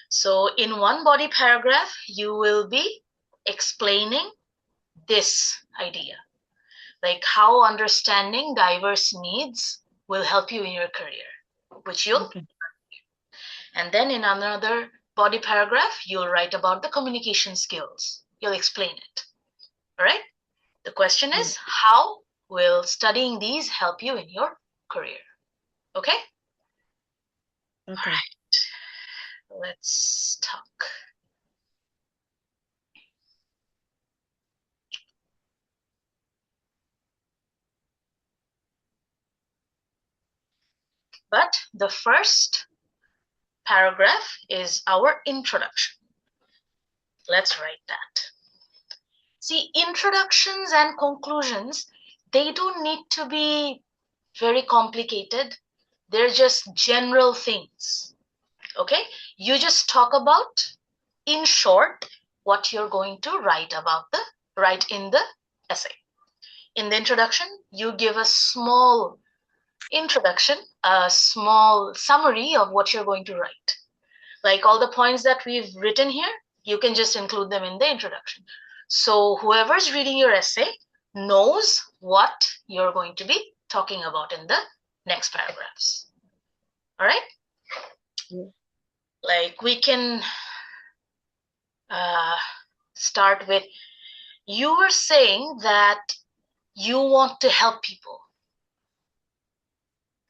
So in one body paragraph, you will be explaining this idea, like how understanding diverse needs will help you in your career, which you'll, Okay. and then in another body paragraph, you'll write about the communication skills. You'll explain it. All right? The question Yeah. is, how will studying these help you in your career? Okay? Okay. All right. Let's talk. But the first paragraph is our introduction. Let's write that. See, introductions and conclusions, they don't need to be very complicated. They're just general things. Okay? You just talk about, in short, what you're going to write in the essay. In the introduction, you give a small introduction, a small summary of what you're going to write. Like all the points that we've written here, you can just include them in the introduction. So whoever's reading your essay knows what you're going to be talking about in the next paragraphs. All right? Yeah. Like we can start with, you were saying that you want to help people,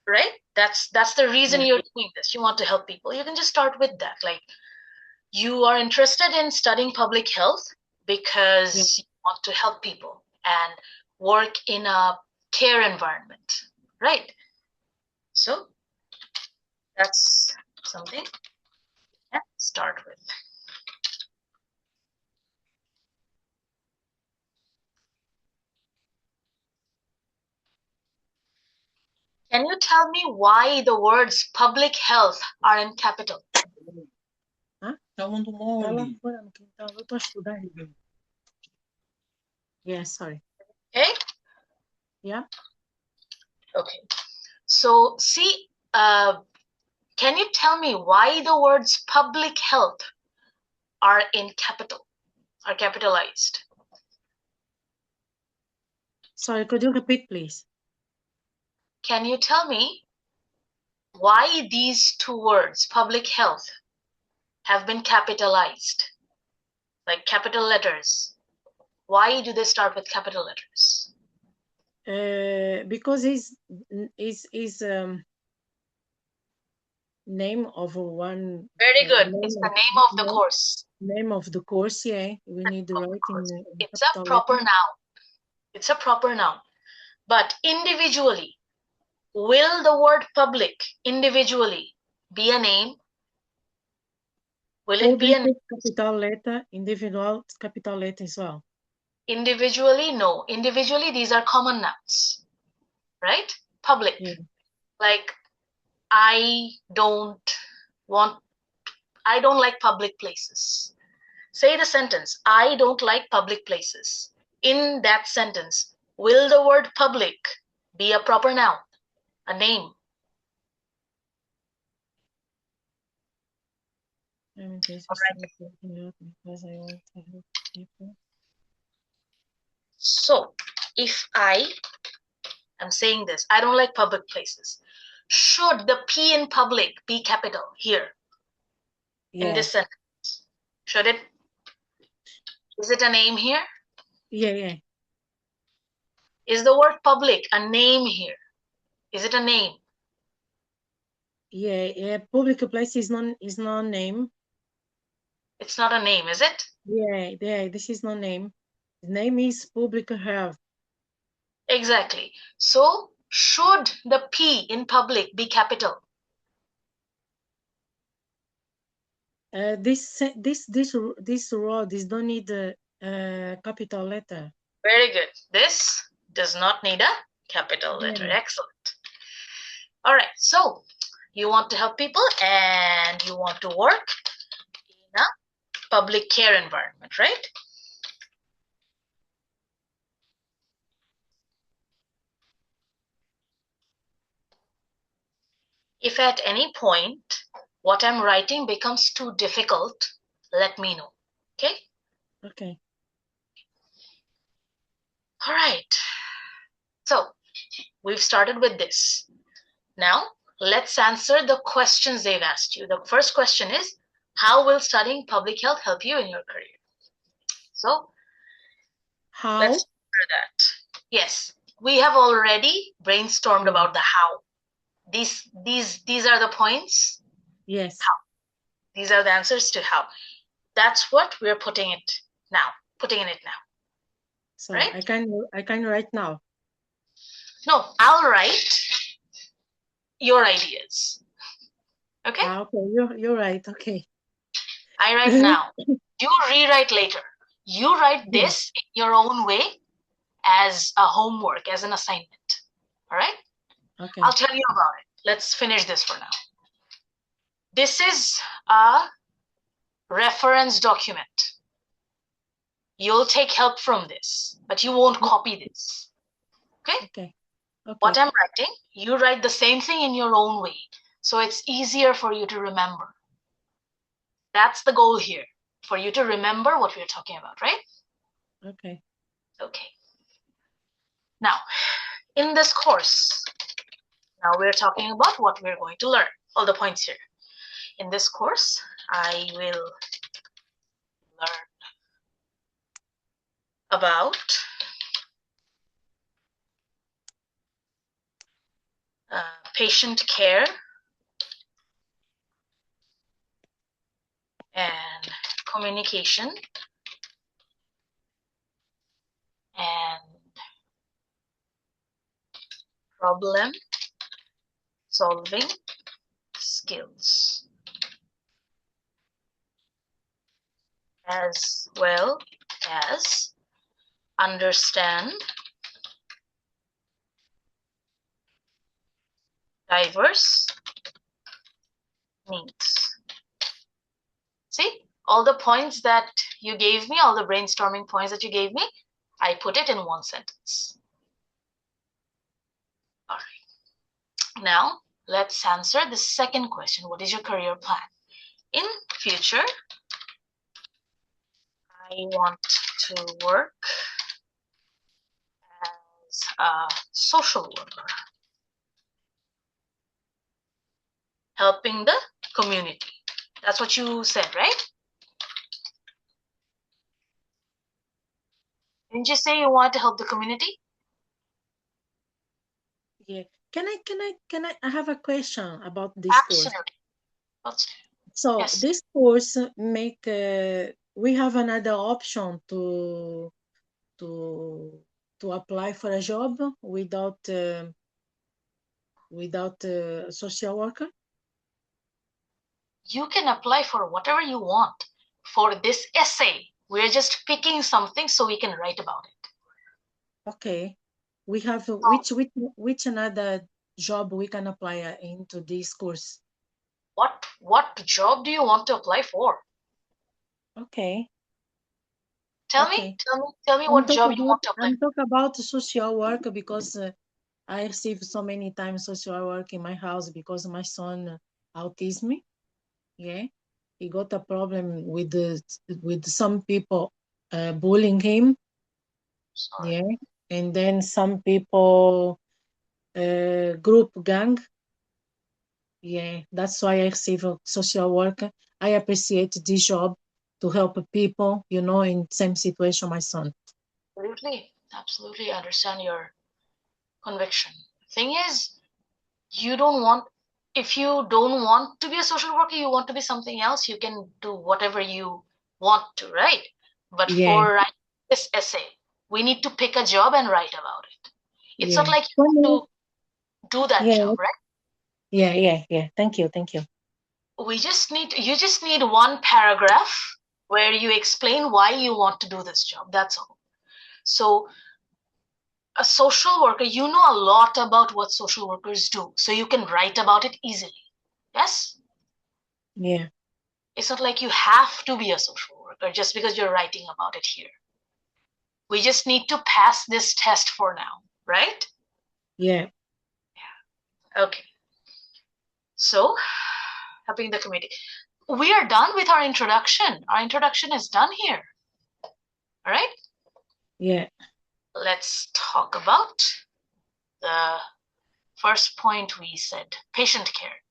right? That's the reason Yeah. you're doing this. You want to help people. You can just start with that. Like, you are interested in studying public health Yeah. because you want to help people and work in a care environment, right? So that's something to start with. Can you tell me why the words public health are in capital? Tá lá fora no quintal. Eu tô a estudar. Yeah, sorry. Okay? Yeah. Okay. So see, can you tell me why the words public health are capitalized? Sorry, could you repeat, please? Can you tell me why these two words, public health, have been capitalized, like capital letters? Why do they start with capital letters? Because is name of one. Very good. It's the name of the course. Name of the course. Yeah, we need to write in It's a proper noun. It's a proper noun. But individually, will the word public individually be a name? Will it be a name? Capital letter, individual capital letter as well. Individually, no. Individually, these are common nouns, right? Public. Yeah. Like, I don't like public places. Say the sentence, I don't like public places. In that sentence, will the word public be a proper noun, a name? Because I want to help people. So, if I am saying this, I don't like public places. Should the P in public be capital here? Yeah. In this sentence? Should it? Is it a name here? Yeah. Is the word public a name here? Is it a name? Yeah. Public place is not name. It's not a name, is it? Yeah. This is not name. The name is public health. Exactly. So, should the P in public be capital? This word don't need a capital letter. Very good. This does not need a capital letter. Yeah. Excellent. All right. So, you want to help people and you want to work in a public care environment, right? If at any point what I'm writing becomes too difficult, let me know. Okay? Okay. All right. So, we've started with this. Now, let's answer the questions they've asked you. The first question is, how will studying public health help you in your career? So, how? Let's answer that. Yes, we have already brainstormed about the how. These are the points. Yes. How. These are the answers to how. That's what we're putting in it now. So right? I can write now. No, I'll write your ideas. Okay? Okay, you're right. Okay. I write now. You rewrite later. You write this in your own way as a homework, as an assignment. All right? Okay. I'll tell you about it. Let's finish this for now. This is a reference document. You'll take help from this, but you won't copy this. Okay? What I'm writing, you write the same thing in your own way. So it's easier for you to remember. That's the goal here, for you to remember what we're talking about, right? Okay. Okay. Now, in this course, now we're talking about what we're going to learn, all the points here. In this course, I will learn about patient care and communication and problem solving skills, as well as understand diverse needs. See, All the points that you gave me, all the brainstorming points that you gave me, I put it in one sentence. All right. Now, let's answer the second question. What is your career plan? In future, I want to work as a social worker, helping the community. That's what you said, right? Didn't you say you want to help the community? Yeah. I have a question about this course. Absolutely. So Yes. this course make we have another option to apply for a job without social worker. You can apply for whatever you want. For this essay, we're just picking something so we can write about it. Okay. We have which another job we can apply into this course? What job do you want to apply for? Okay. Tell Okay. me what job you want to apply I'm talking about social work because I receive so many times social work in my house because my son autism. Yeah, he got a problem with some people bullying him. Sorry. Yeah, and then some people group gang. Yeah, that's why I receive a social worker. I appreciate this job to help people, in same situation my son. Absolutely understand your conviction. Thing is, if you don't want to be a social worker, you want to be something else, you can do whatever you want to, right? But Yeah, for writing this essay, we need to pick a job and write about it. It's not yeah. like you have to do that Yeah, job, right? yeah. Thank you. You just need one paragraph where you explain why you want to do this job. That's all. So a social worker, you know a lot about what social workers do, so you can write about it easily. Yes? Yeah, It's not like you have to be a social worker just because you're writing about it here. We just need to pass this test for now, right? yeah. Okay. So, helping the community. We are done with our introduction. Our introduction is done here. All right? Yeah. Let's talk about the first point we said, patient care.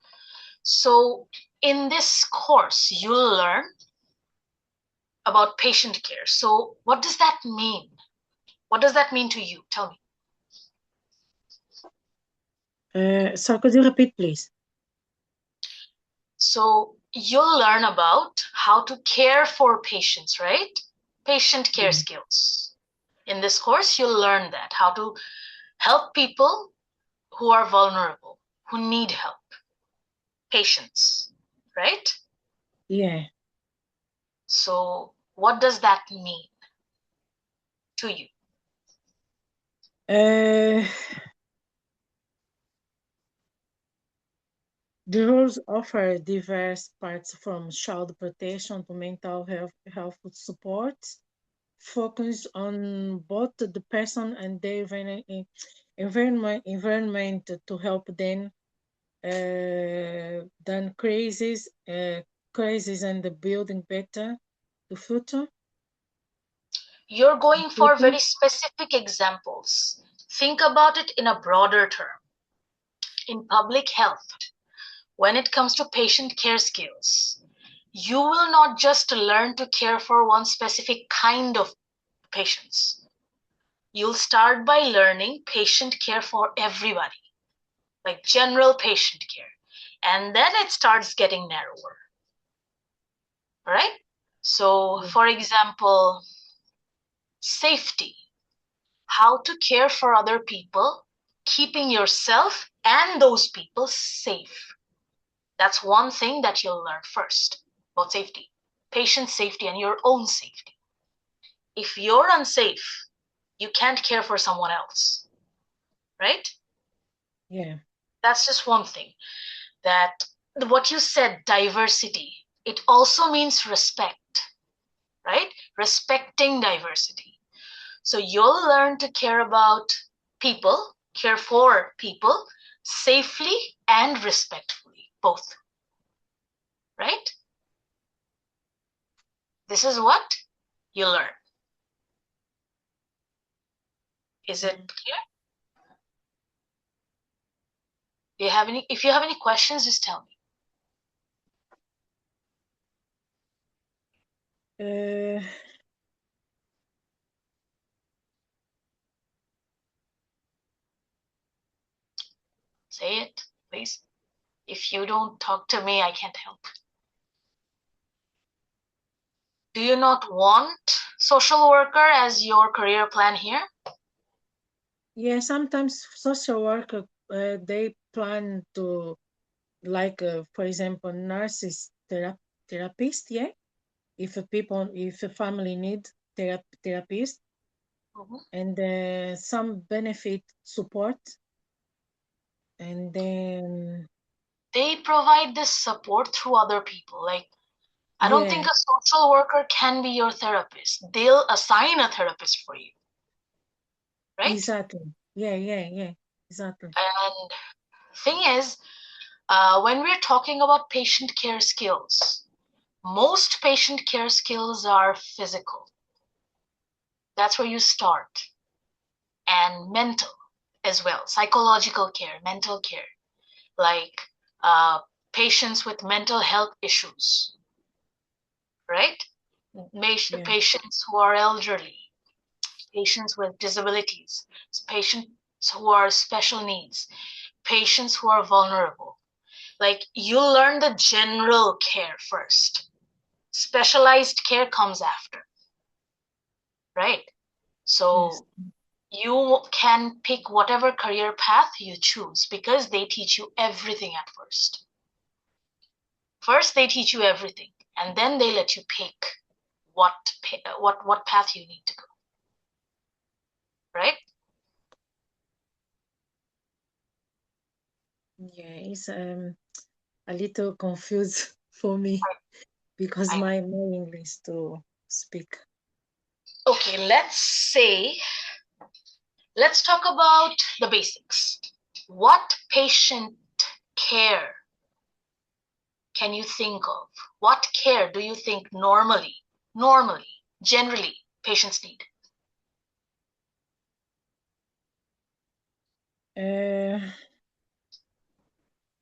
So, in this course, you'll learn about patient care. So, what does that mean? What does that mean to you? Tell me. So could you repeat, please? So, you'll learn about how to care for patients, right? Patient care skills. In this course, you'll learn that how to help people who are vulnerable, who need help. Patients, right? Yeah. So, what does that mean to you? The rules offer diverse parts from child protection to mental health support, focus on both the person and their environment to help them than crisis and the building better the future. You're going for very specific examples. Think about it in a broader term. In public health, when it comes to patient care skills, you will not just learn to care for one specific kind of patients. You'll start by learning patient care for everybody, like general patient care. And then it starts getting narrower. All right? So, for example, safety, how to care for other people, keeping yourself and those people safe. That's one thing that you'll learn first about safety, patient safety, and your own safety. If you're unsafe, you can't care for someone else, right? Yeah. That's just one thing. That what you said, diversity, it also means respect. right? Respecting diversity. So you'll learn to care about people, care for people safely and respectfully, both, right? This is what you learn. Is it clear? Do you have any, if you have any questions, just tell me. Say it, please. If you don't talk to me, I can't help. Do you not want social worker as your career plan here? Yeah, sometimes social worker they plan to, like for example, nurses, therapist. Yeah, if a family need therapist, and some benefit support, and then They provide this support through other people. Like, I don't think yeah, a social worker can be your therapist. They'll assign a therapist for you, right? exactly. Yeah, exactly. And thing is, when we're talking about patient care skills, most patient care skills are physical. That's where you start. And mental as well, psychological care, mental care, like patients with mental health issues, right? Yeah, Patients who are elderly, patients with disabilities, patients who are special needs, patients who are vulnerable. Like, you learn the general care first. Specialized care comes after, right? yes. So you can pick whatever career path you choose because they teach you everything at first. First, they teach you everything, and then they let you pick what path you need to go, right? Yeah, it's a little confused for me because I know. my English to speak. Okay, let's talk about the basics. What patient care can you think of? What care do you think normally, generally patients need? Uh,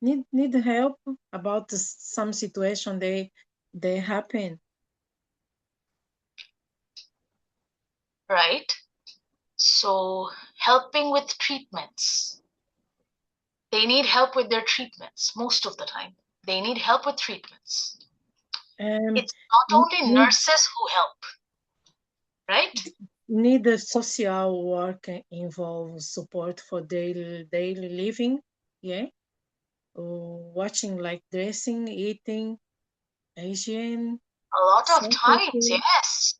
need help about some situation they happen. Right? So, helping with treatments. They need help with their treatments most of the time. They need help with treatments. Um, It's not only need nurses who help, right? need the social work involve support for daily living. Yeah, watching like dressing, eating, hygiene, A lot of times, self-care, yes.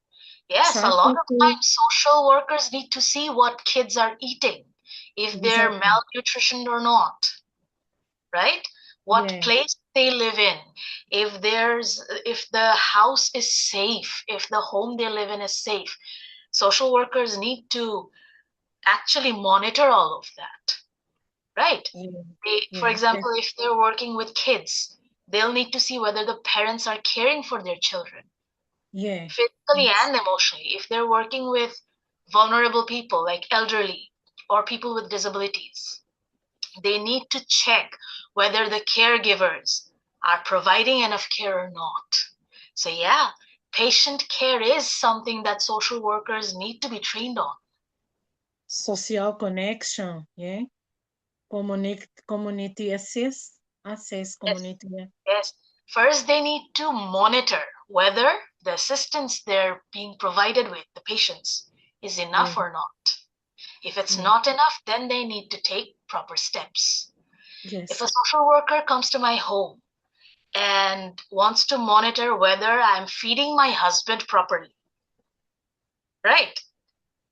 Yes, a lot of self-care. times social workers need to see what kids are eating, if they're Exactly. malnutritioned or not, right? What Yeah, place they live in, if the house is safe, if the home they live in is safe. Social workers need to actually monitor all of that, right? yeah, For yeah, example, if they're working with kids, they'll need to see whether the parents are caring for their children, yeah. physically Yes. and emotionally. If they're working with vulnerable people like elderly or people with disabilities, they need to check whether the caregivers are providing enough care or not. So, yeah, patient care is something that social workers need to be trained on. Social connection. Yeah. Community access Yes. community. Yes. First, they need to monitor whether the assistance they're being provided with the patients is Yeah, enough or not. If it's yeah, not enough, then they need to take proper steps. If yes, a social worker comes to my home and wants to monitor whether I'm feeding my husband properly, right?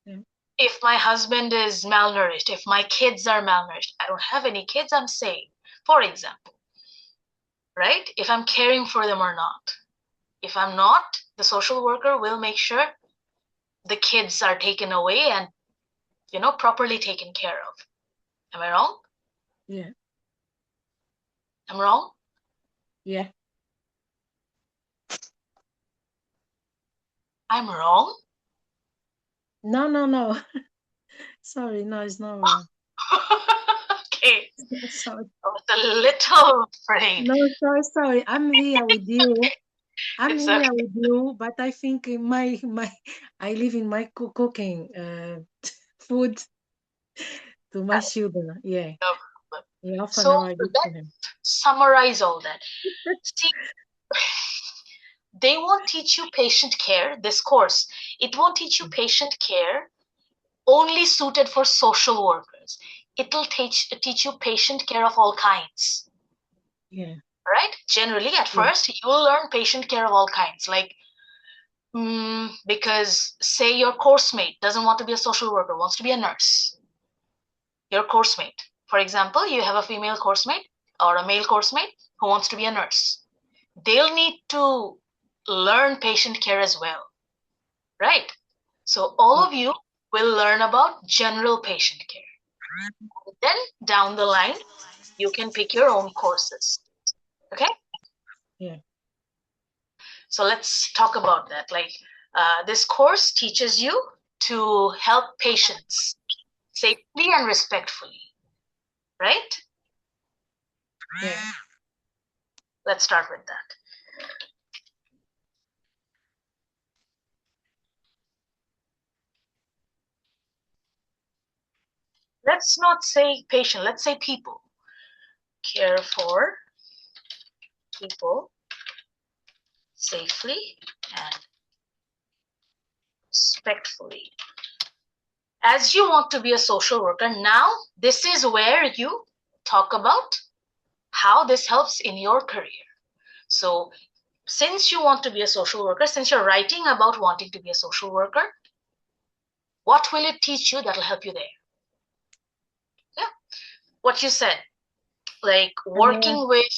yeah, If my husband is malnourished, if my kids are malnourished, I don't have any kids, I'm saying, for example, right? If I'm caring for them or not. If I'm not, the social worker will make sure the kids are taken away and, properly taken care of. Am I wrong? Yeah. I'm wrong? Yeah. I'm wrong? No. Sorry, no, it's not wrong. Okay. Sorry. I was a little afraid. No, sorry. I'm here with you. I'm It's here okay. with you, but I think in my I live in my cooking food to my children. Yeah. No problem. Yeah, often So I give to let's him. summarize all that. See, they won't teach you patient care, this course. It won't teach you patient care only suited for social workers. It'll teach you patient care of all kinds. Yeah. Right? Generally, at Yeah. first, you'll learn patient care of all kinds. Like, because say your course mate doesn't want to be a social worker, wants to be a nurse. Your course mate. For example, you have a female course mate or a male course mate who wants to be a nurse. They'll need to learn patient care as well. Right? So all of you will learn about general patient care. Then down the line, you can pick your own courses. Okay? Yeah. So let's talk about that. Like, this course teaches you to help patients safely and respectfully, right? Yeah. Let's start with that. Let's not say patient, let's say people. Care for people safely and respectfully. As you want to be a social worker, now this is where you talk about how this helps in your career. So since you want to be a social worker, since you're writing about wanting to be a social worker, what will it teach you that'll help you there? Yeah, what you said, like working with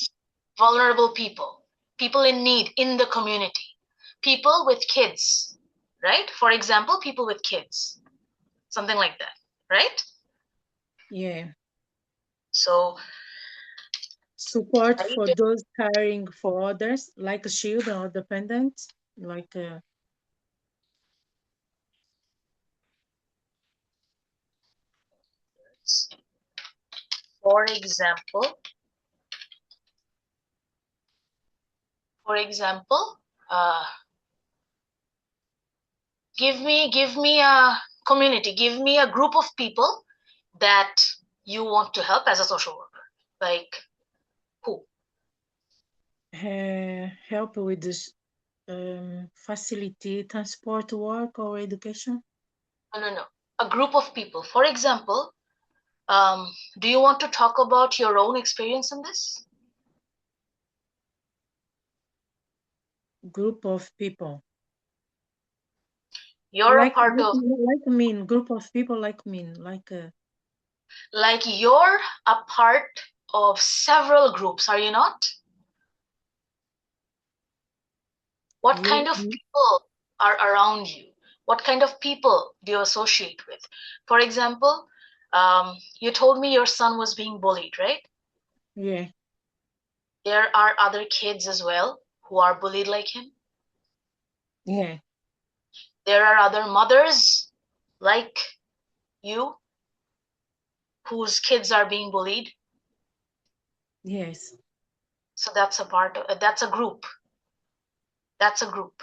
vulnerable people, people in need in the community, people with kids, right? For example, people with kids, something like that, right? Yeah. So Support for those caring for others, like children or dependents, like for example, give me a community, give me a group of people that you want to help as a social worker. Like who? help with this facilitate transport work or education. No. A group of people. For example, do you want to talk about your own experience in this? Group of people. You're a part of, Group of people like you're a part of several groups, are you not? What kind of people are around you? What kind of people do you associate with? For example, you told me your son was being bullied, right? Yeah. There are other kids as well who are bullied like him. Yeah. There are other mothers like you whose kids are being bullied. Yes. So that's a part of, that's a group. That's a group.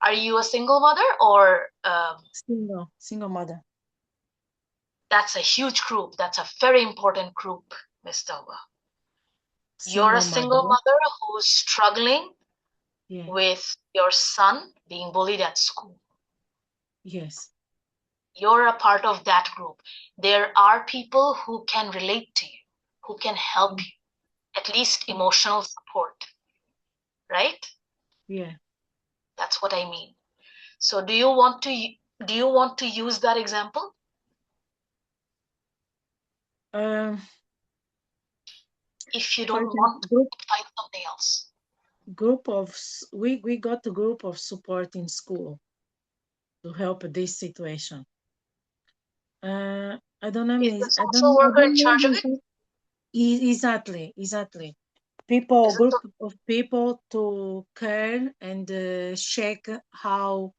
Are you a single mother or Single mother. that's a huge group. That's a very important group, Miss Tauba. You're a single mother who's struggling with your son being bullied at school. Yes. You're a part of that group. There are people who can relate to you, who can help you, at least emotional support, right? Yeah. That's what I mean. So do you want to use that example? Um, If you for don't want to, example, find something else. we got a group of support in school to help this situation. I don't know. Is the social worker in charge of it? Exactly. People, Is it group of people to care and check how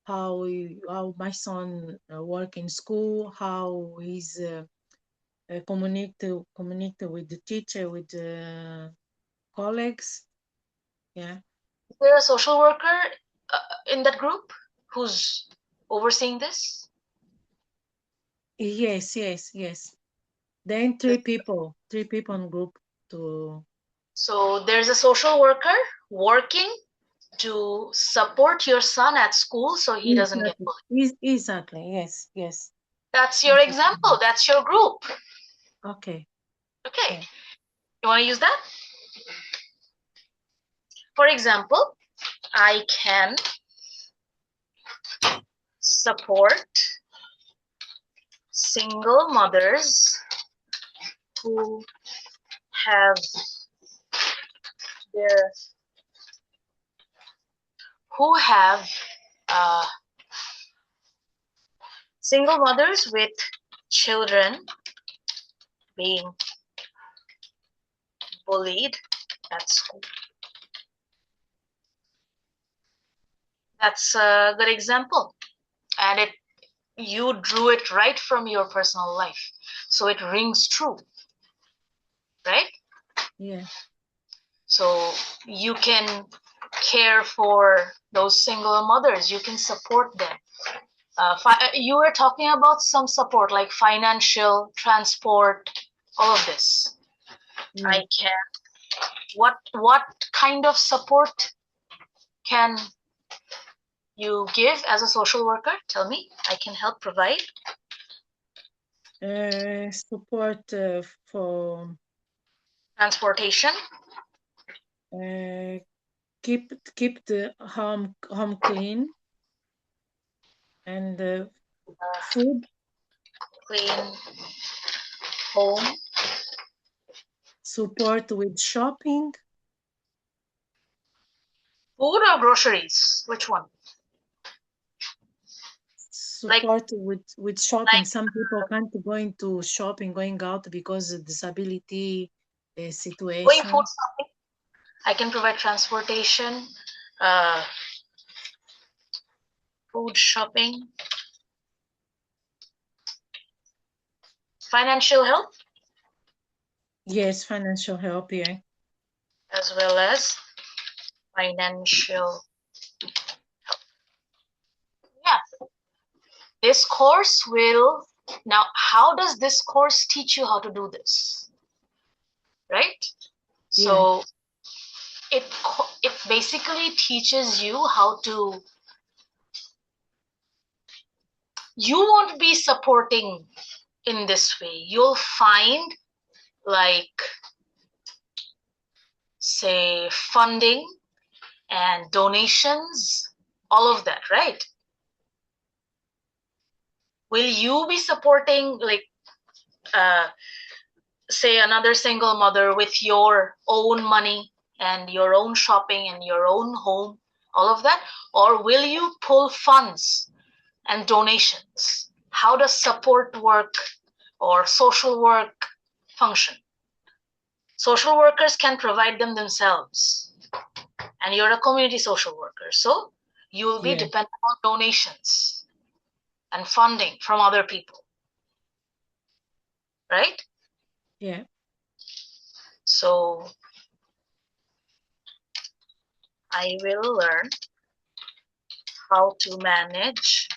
my son work in school, how he's communicate with the teacher, with the colleagues. Yeah. Is there a social worker in that group who's overseeing this? Yes. Then three people in group to. So there's a social worker working to support your son at school so he doesn't get bullied. Exactly. Yes. That's your Exactly. example. That's your group. Okay. Okay. Yeah. You want to use that? For example, I can support single mothers who have their who have single mothers with children being bullied at school. That's a good example, and you drew it right from your personal life, so it rings true, right? Yeah. So you can care for those single mothers, you can support them. You were talking about some support like financial, transport, all of this. Yeah. I can. What kind of support can you give as a social worker? Tell me. I can help provide. Support for Transportation. Keep the home clean and food. Clean home. Support with shopping. Food or groceries? Which one? Support with shopping. Like Some people can't go into shopping, going out because of disability going situation. food shopping. I can provide transportation, uh, food shopping, financial help, Yes, financial help. Yeah. as well as financial. Yeah. This course will now. How does this course teach you how to do this? Right. So it basically teaches you how to. You won't be supporting in this way. You'll find like say funding and donations, all of that, right? Will you be supporting like say another single mother with your own money and your own shopping and your own home, all of that? Or will you pull funds and donations? How does support work or social work function? Social workers can provide them themselves, and you're a community social worker, so you will be dependent on donations and funding from other people, right? Yeah. So I will learn how to manage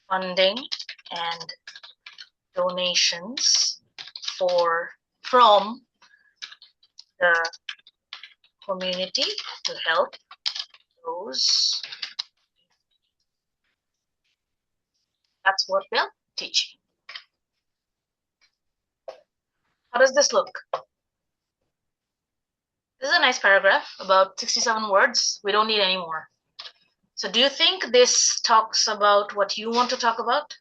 funding and donations from the community to help those. That's what they'll teach you. How does this look? This is a nice paragraph, about 67 words. We don't need any more. So do you think this talks about what you want to talk about?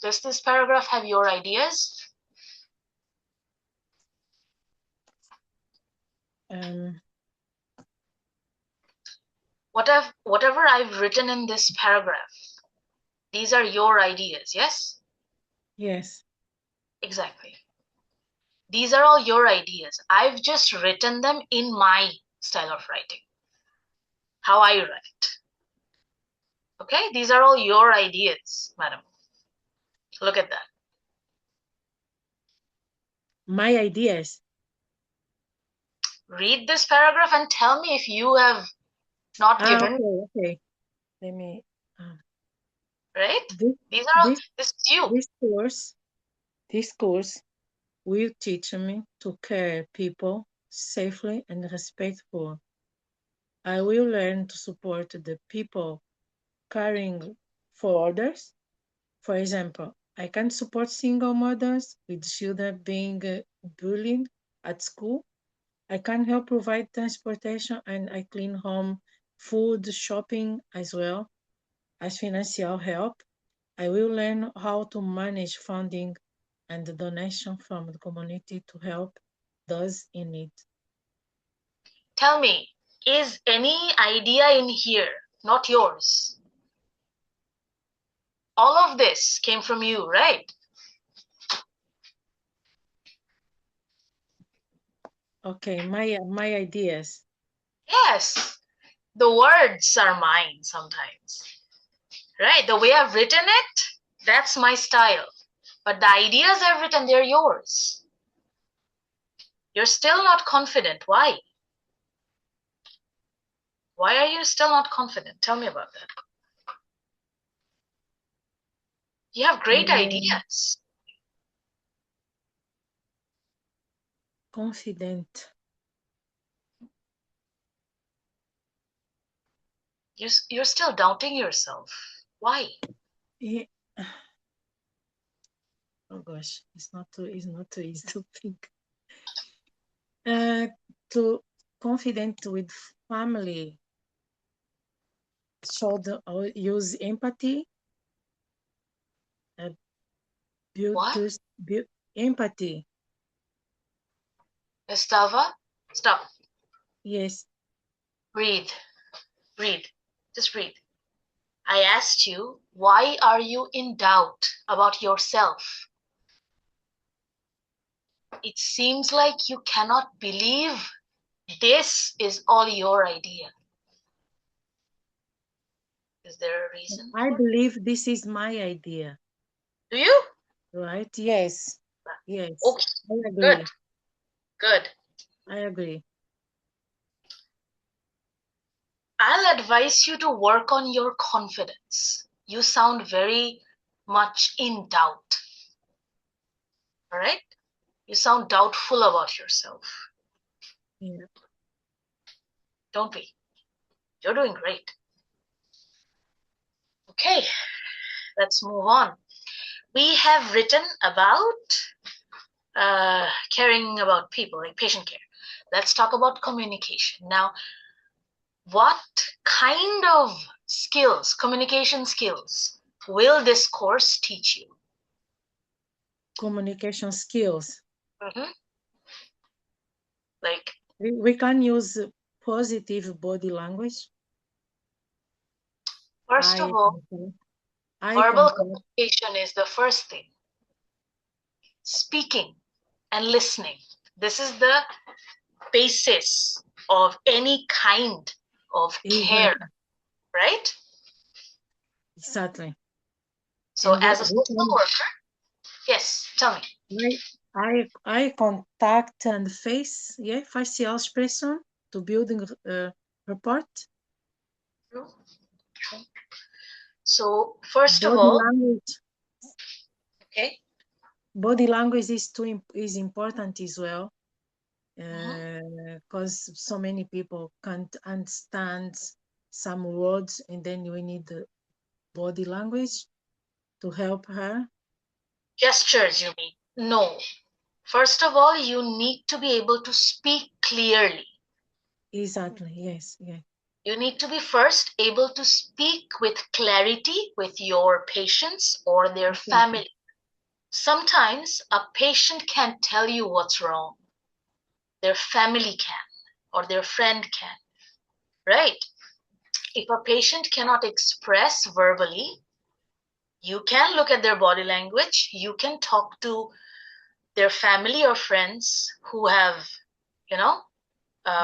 Does this paragraph have your ideas? Whatever I've written in this paragraph, these are your ideas, yes? Yes. Exactly. These are all your ideas. I've just written them in my style of writing, how I write. Okay, these are all your ideas, madam. Look at that. My ideas. Read this paragraph and tell me if you have not given. Okay. Let me. Right? This These are all. this This is you. this course will teach me to care people safely and respectful. I will learn to support the people caring for others. For example, I can support single mothers with children being bullied at school. I can help provide transportation and I clean home, food, shopping as well as financial help. I will learn how to manage funding and the donation from the community to help those in need. Tell me, is any idea in here not yours? All of this came from you, right? Okay, my ideas. Yes. The words are mine sometimes. Right? The way I've written it, that's my style. But the ideas I've written, they're yours. You're still not confident. Why? Why are you still not confident? Tell me about that. You have great ideas. Confident. You're still doubting yourself. Why? Yeah. Oh gosh, it's not too easy to think. To confident with family. Should use empathy. Build What? trust. Build empathy. Estava, stop. Yes. Breathe. Breathe. Just breathe. I asked you, why are you in doubt about yourself? It seems like you cannot believe this is all your idea. Is there a reason I for it? believe this is my idea. Do you? Right? Yes. Yes. Okay, I good, agree. good. I agree. I'll advise you to work on your confidence. You sound very much in doubt. All right? You sound doubtful about yourself. Yeah. Don't be. You're doing great. Okay, let's move on. We have written about caring about people, like patient care. Let's talk about communication. Now, what kind of skills, communication skills, will this course teach you? Communication skills. Mm-hmm. Like, We can use positive body language. first of all, Eye verbal contact. communication is the first thing. Speaking and listening. This is the basis of any kind of care, right? Exactly. So And as a social worker, yes, tell me. eye contact and facial expression to building rapport. True. So first of Body all, language. okay. Body language is important as well, because so many people can't understand some words, and then we need the body language to help her. Gestures, you mean? No. First of all, you need to be able to speak clearly. Exactly. Yes. Yeah. You need to be first able to speak with clarity with your patients or their family. Sometimes a patient can't tell you what's wrong. Their family can, or their friend can, right? If a patient cannot express verbally, you can look at their body language. You can talk to their family or friends who have,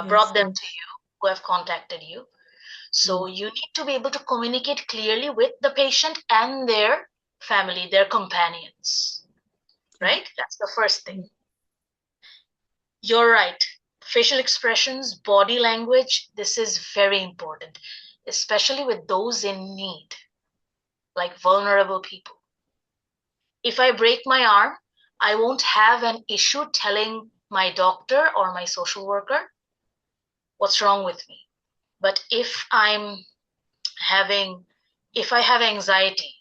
Yes, brought them yes, to you, who have contacted you. So yes, you need to be able to communicate clearly with the patient and their family, their companions, yes, right? That's the first thing. yes. You're right. Facial expressions, body language, this is very important, especially with those in need, like vulnerable people. If I break my arm, I won't have an issue telling my doctor or my social worker what's wrong with me. But having, if I have anxiety,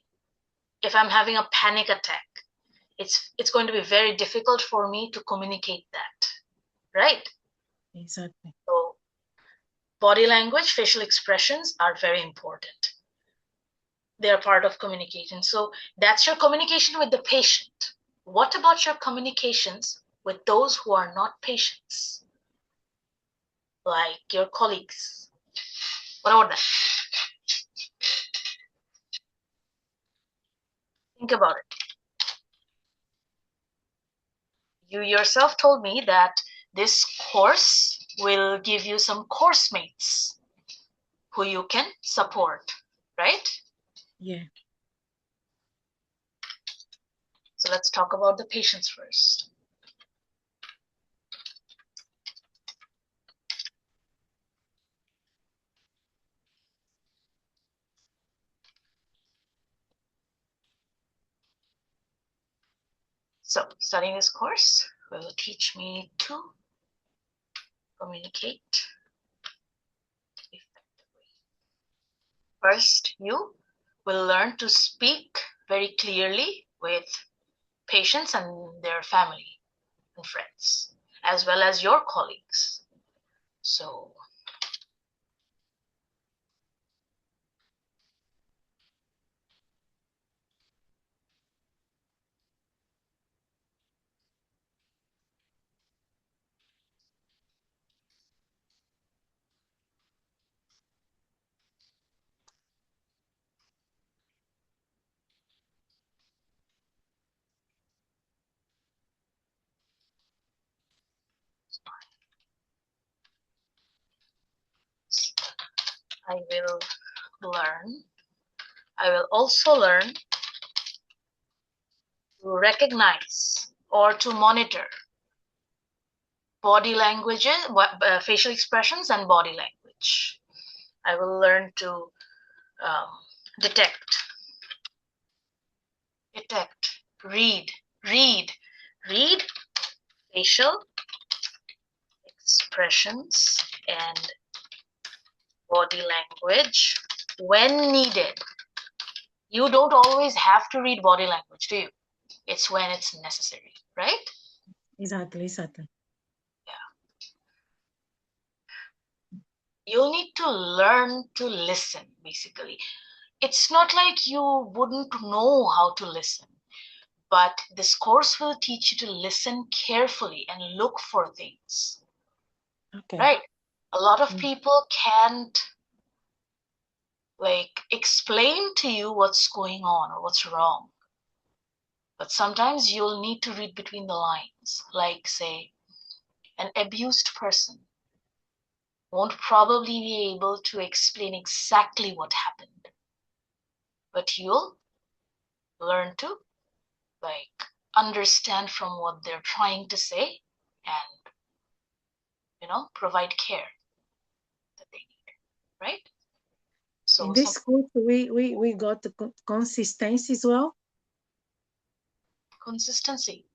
if I'm having a panic attack, it's going to be very difficult for me to communicate that, right? Exactly. So body language, facial expressions are very important. They're part of communication. So that's your communication with the patient. What about your communications with those who are not patients, like your colleagues? What about that? Think about it. You yourself told me that this course will give you some course mates who you can support, right? Yeah. So let's talk about the patients first. So studying this course will teach me to communicate effectively. First, you will learn to speak very clearly with patients and their family and friends, as well as your colleagues. So I will learn. I will also learn to recognize or to monitor body languages, facial expressions, and body language. I will learn to um, detect, read, read, read facial expressions and body language when needed. You don't always have to read body language, do you? It's when it's necessary, right? Exactly, exactly. You'll need to learn to listen, basically. It's not like you wouldn't know how to listen, but this course will teach you to listen carefully and look for things, Okay. right? A lot of Mm. people can't explain to you what's going on or what's wrong. But sometimes you'll need to read between the lines, like, say, an abused person won't probably be able to explain exactly what happened, but you'll learn to understand from what they're trying to say and provide care that they need, right? In So some this course, we got the consistency as well. consistency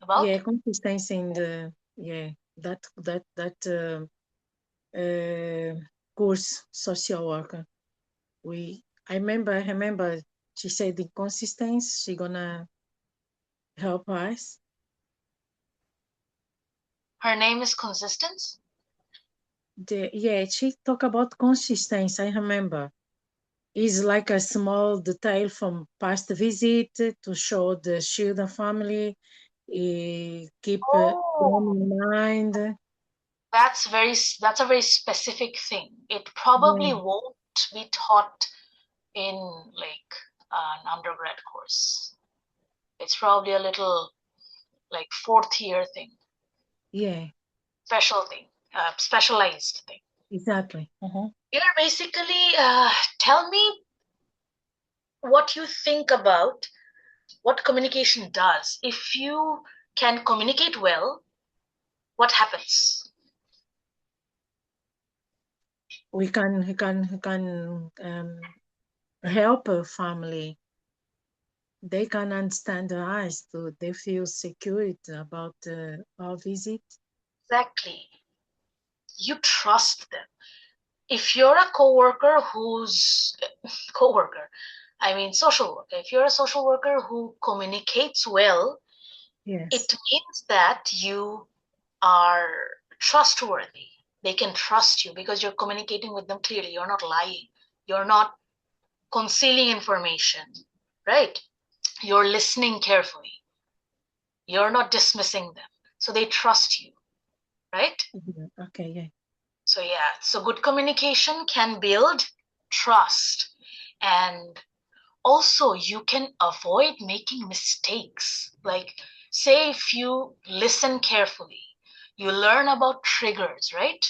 Yeah, about consistency in the course social worker. I remember she said the consistency she gonna help us. her name is Consistence. She talk about consistency. I remember is like a small detail from past visit to show the children family, keep Oh, them in mind. that's a very specific thing. It probably Yeah, won't be taught in like an undergrad course. It's probably a little like fourth year thing, yeah, specialized thing. exactly. Here, basically, tell me what you think about what communication does. If you can communicate well, what happens? We can help a family. They can understand us too. They feel secure about our visit. Exactly. You trust them. If you're a coworker who's coworker, I mean social worker, if you're a social worker who communicates well, Yes, it means that you are trustworthy. They can trust you because you're communicating with them clearly. You're not lying. You're not concealing information, right? You're listening carefully. You're not dismissing them. So they trust you, right? okay, yeah, So yeah, so good communication can build trust. And also you can avoid making mistakes. Like say if you listen carefully, you learn about triggers, right?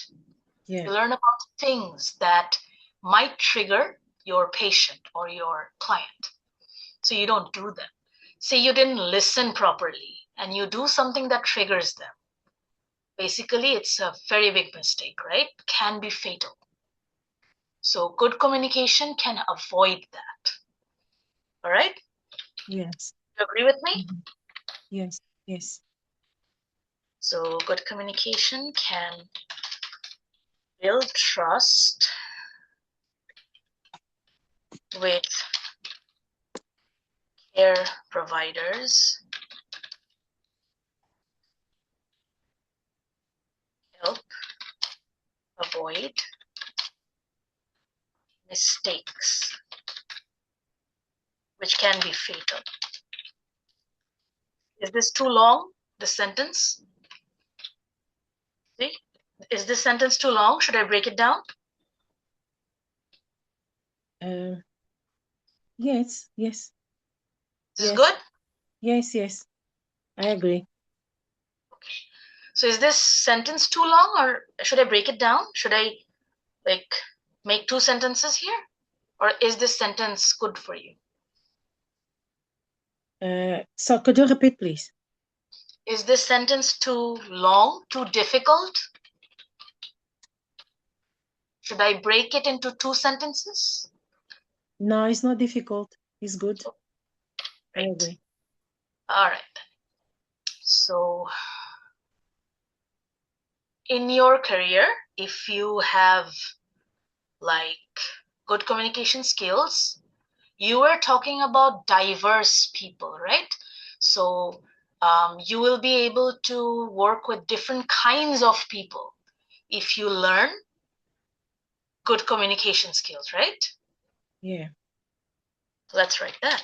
yeah, You learn about things that might trigger your patient or your client. So you don't do them. Say you didn't listen properly and you do something that triggers them. Basically, it's a very big mistake, right? Can be fatal. So good communication can avoid that. All right? yes, You agree with me? yes, yes, So good communication can build trust with care providers, help avoid mistakes, which can be fatal. Is this too long, the sentence? See? Is this sentence too long? Should I break it down? uh, yes, yes, This is yes, good? yes, yes. I agree. Okay. So is this sentence too long or should I break it down? Should I like make two sentences here? Or is this sentence good for you? So could you repeat, please? Is this sentence too long, too difficult? Should I break it into two sentences? No, it's not difficult. It's good. I Great. agree. All right. So in your career, if you have like good communication skills, you were talking about diverse people, right? So you will be able to work with different kinds of people if you learn good communication skills, right? Yeah. Let's write that.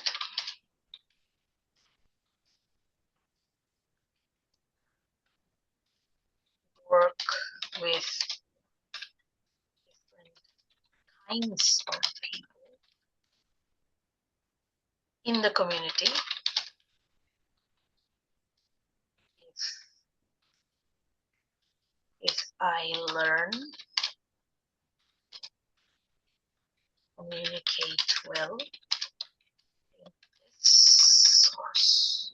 Work with different kinds of people in the community. If I learn, communicate well in this source.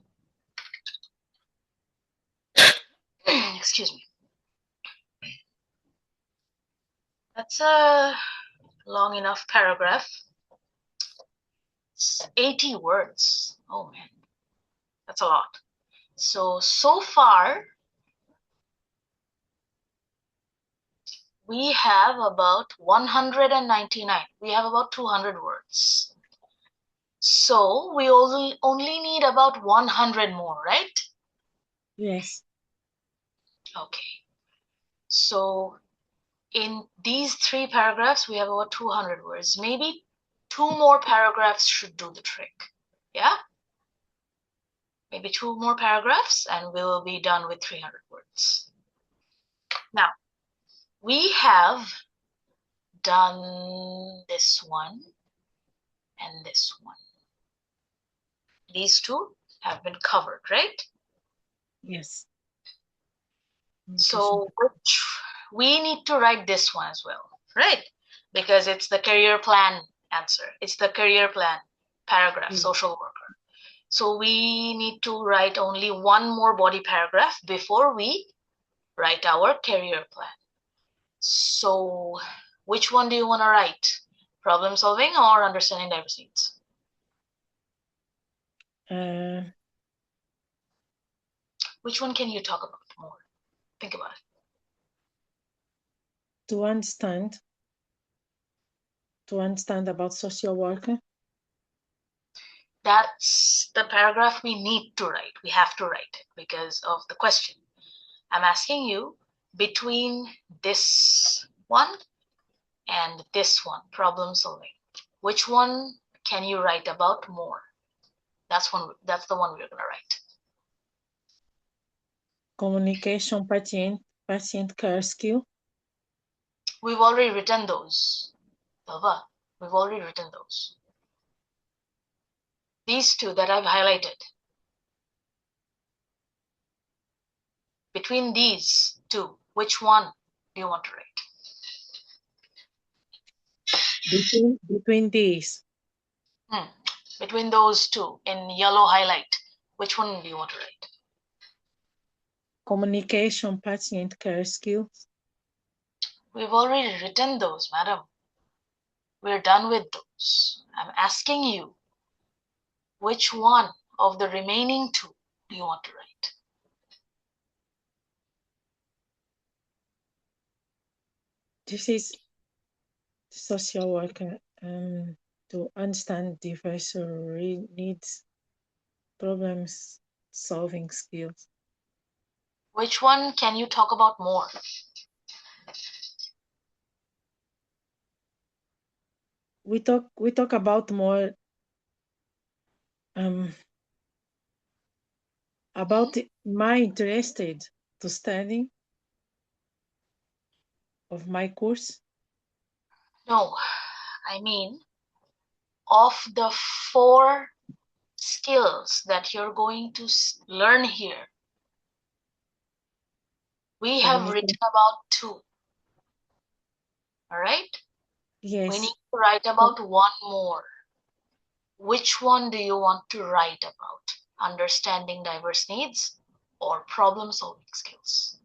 Excuse me. That's a long enough paragraph. It's 80 words. Oh man, that's a lot. So far, we have about 199. We have about 200 words. So we only need about 100 more, right? Yes. Okay. So in these three paragraphs, we have about 200 words. Maybe 2 more paragraphs should do the trick. Yeah? Maybe 2 more paragraphs and we'll be done with 300 words. Now, we have done this one and this one. These two have been covered, right? Yes. So we need to write this one as well, right? Because it's the career plan answer. It's the career plan paragraph, social worker. So we need to write only one more body paragraph before we write our career plan. So which one do you want to write? Problem solving or understanding diverse needs? Which one can you talk about more? Think about it. To understand about social worker. That's the paragraph we need to write. We have to write it because of the question. I'm asking you between this one and this one, problem solving. Which one can you write about more? That's the one we're gonna write. Communication patient care skill. We've already written those. Baba, we've already written those. These two that I've highlighted. Between these two, which one do you want to write? Between these. Between those two in yellow highlight, which one do you want to write? Communication patient care skills. We've already written those, madam. We're done with those. I'm asking you, which one of the remaining two do you want to write? This is social worker to understand diverse needs, problems solving skills. Which one can you talk about more? We talk about more about my interested to study of my course. No, I mean of the 4 skills that you're going to learn here. We have written about 2. All right? Yes. We need to write about 1 more. Which one do you want to write about? Understanding diverse needs or problem solving skills?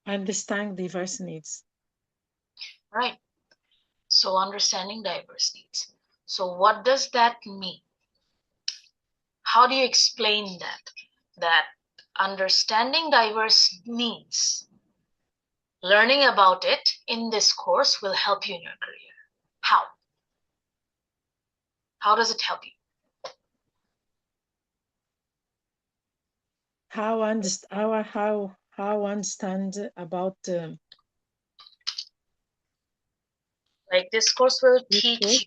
Understand diverse needs. Right. So understanding diverse needs. So what does that mean? How do you explain that? That understanding diverse needs, learning about it in this course will help you in your career. How? How does it help you? How understand about like this course will teach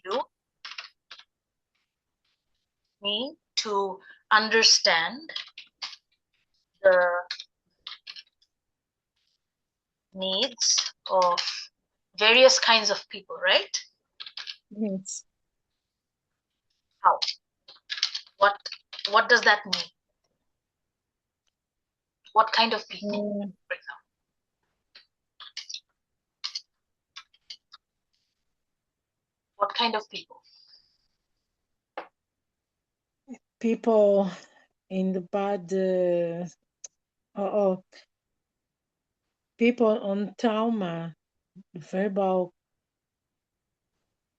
me to understand the needs of various kinds of people, right? Yes. How? What does that mean? What kind of people, for example? What kind of people? People in the bad people on trauma, verbal,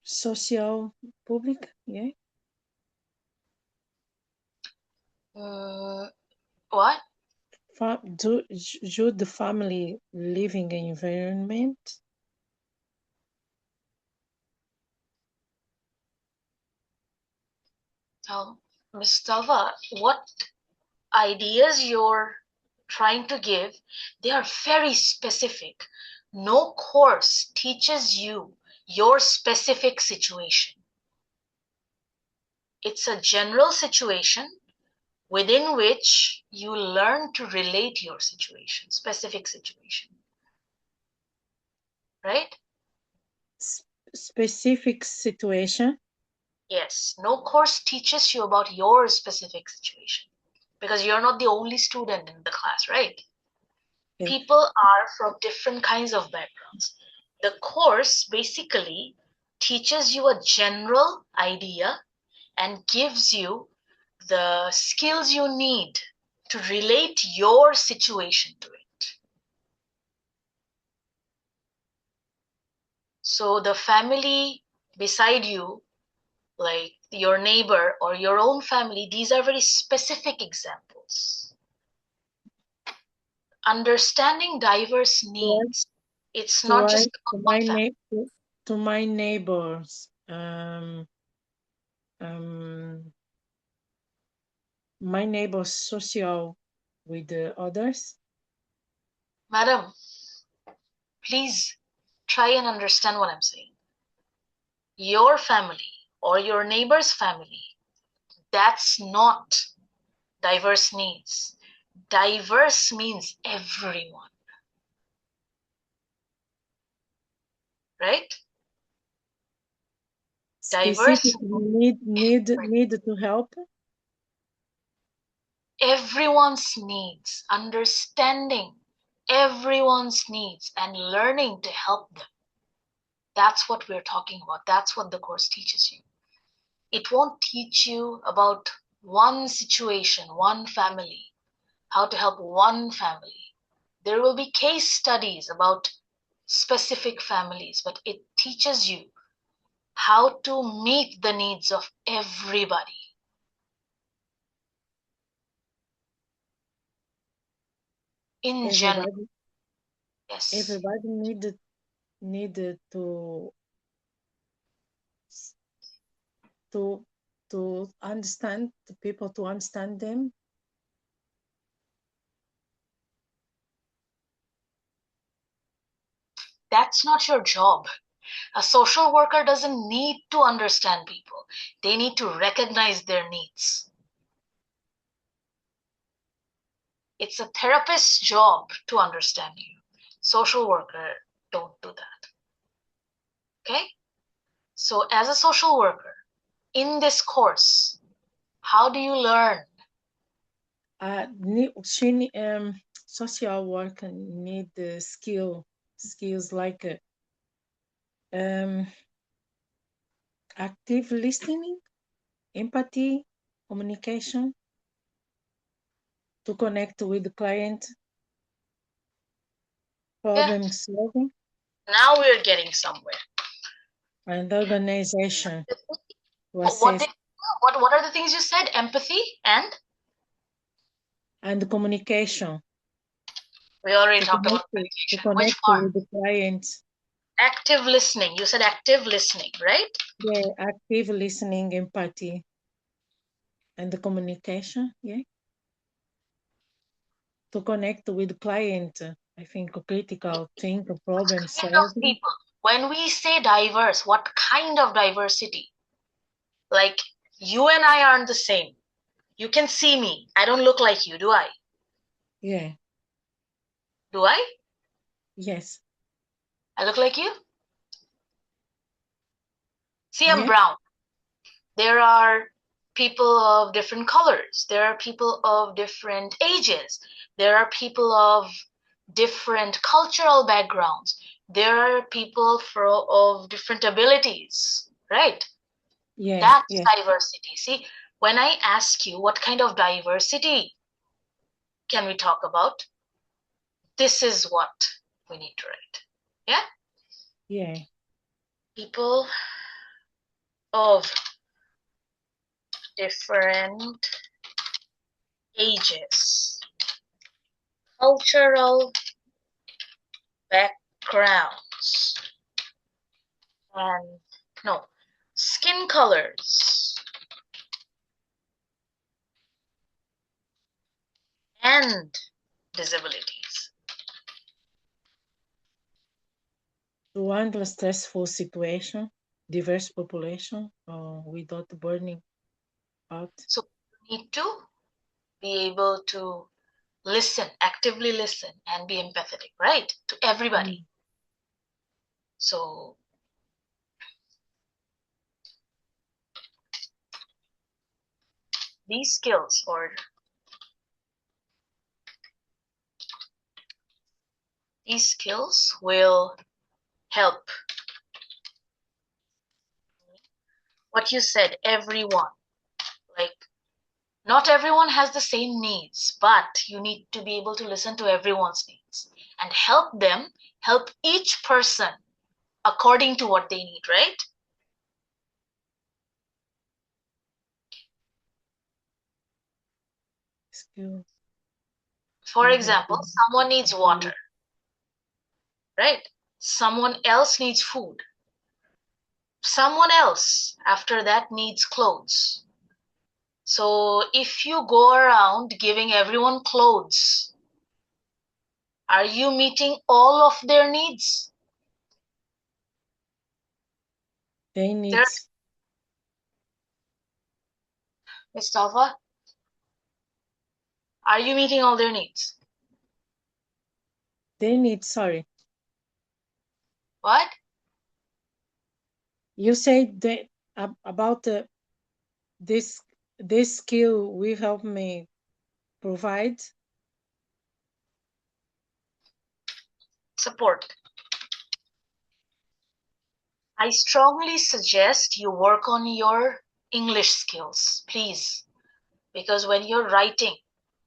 social, public, yeah. What? Should the family living environment? Ms. Talva, what ideas you're trying to give, they are very specific. No course teaches you your specific situation. It's a general situation within which you learn to relate your situation, specific situation. Right? Specific situation. Yes, no course teaches you about your specific situation because you're not the only student in the class, right? Okay. People are from different kinds of backgrounds. The course basically teaches you a general idea and gives you the skills you need to relate your situation to it. So the family beside you, like your neighbor or your own family, these are very specific examples. Understanding diverse needs, it's not just about one family. To my neighbors, my neighbors social with the others. Madam, please try and understand what I'm saying. Your family or your neighbor's family, that's not diverse needs. Diverse means everyone, right? Diverse Need to help. Everyone's needs, understanding everyone's needs and learning to help them. That's what we're talking about. That's what the course teaches you. It won't teach you about one situation, one family, how to help one family. There will be case studies about specific families, but it teaches you how to meet the needs of everybody. In general, yes. Everybody needed to understand the people, to understand them. That's not your job. A social worker doesn't need to understand people. They need to recognize their needs. It's a therapist's job to understand you. Social worker don't do that. Okay? So as a social worker, in this course, how do you learn? Social work need the skills like active listening, empathy, communication, to connect with the client, problem solving, Now we're getting somewhere. and organization. What are the things you said? Empathy and communication. We already talked about communication. To connect Which part? with the client. Active listening. You said active listening, right? Yeah, active listening, empathy, and the communication. Yeah. To connect with the client, I think a critical thing, a problem solving. People. When we say diverse, what kind of diversity? Like you and I aren't the same. You can see me. I don't look like you, do I? Yeah. Do I? Yes. I look like you? See, I'm brown. There are people of different colors. There are people of different ages. There are people of different cultural backgrounds. There are people of different abilities, right? Yeah. That's diversity. See, when I ask you what kind of diversity can we talk about, this is what we need to write. Yeah? Yeah. People of different ages, cultural backgrounds, and no, skin colors, and disabilities. To handle stressful situation, diverse population, without burning out. So you need to be able to listen, actively listen, and be empathetic, right? To everybody. Mm. So these skills will help. What you said, everyone. Like, not everyone has the same needs, but you need to be able to listen to everyone's needs and help them, help each person according to what they need, right? Skill. For example, someone needs water, right? Someone else needs food. Someone else after that needs clothes. So if you go around giving everyone clothes, are you meeting all of their needs? They need. Ms. Talva, are you meeting all their needs? They need. Sorry. What? You said that about this skill will help me provide Support. I strongly suggest you work on your English skills, please, because when you're writing,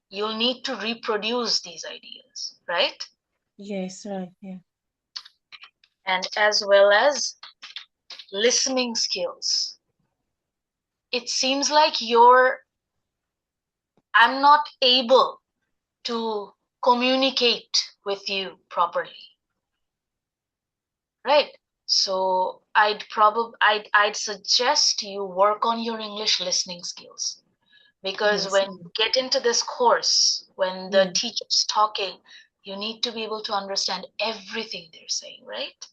you'll need to reproduce these ideas, right? Yes, right, yeah. And as well as listening skills. It seems like I'm not able to communicate with you properly, right? So I'd suggest you work on your English listening skills, because Yes, when you get into this course, when the yeah. teacher's talking, you need to be able to understand everything they're saying, right?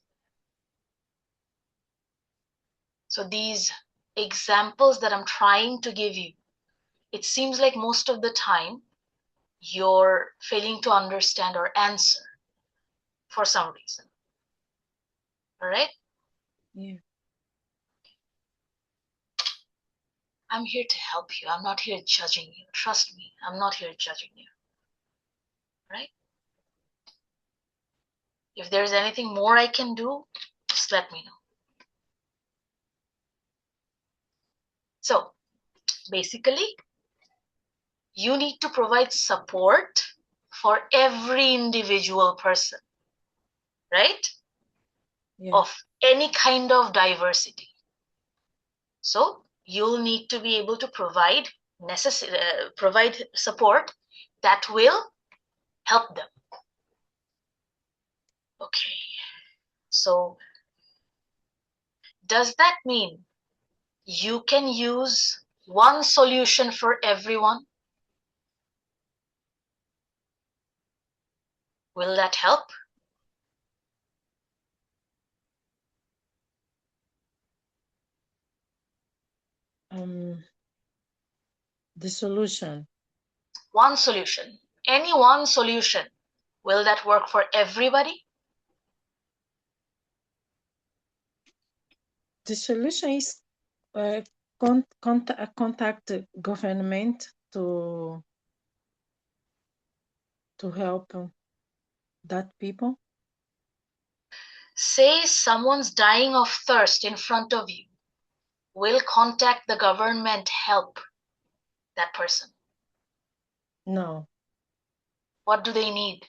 So these examples that I'm trying to give you, it seems like most of the time you're failing to understand or answer for some reason. All right? Yeah. I'm here to help you. I'm not here judging you. Trust me, I'm not here judging you. Right? If there's anything more I can do, just let me know. So basically, you need to provide support for every individual person, right? Yeah. Of any kind of diversity. So you'll need to be able to provide support that will help them. Okay. So does that mean you can use one solution for everyone? Will that help? The solution. One solution. Any one solution. Will that work for everybody? The solution is contact government to help that people. Say someone's dying of thirst in front of you. Will contact the government help that person? No. What do they need?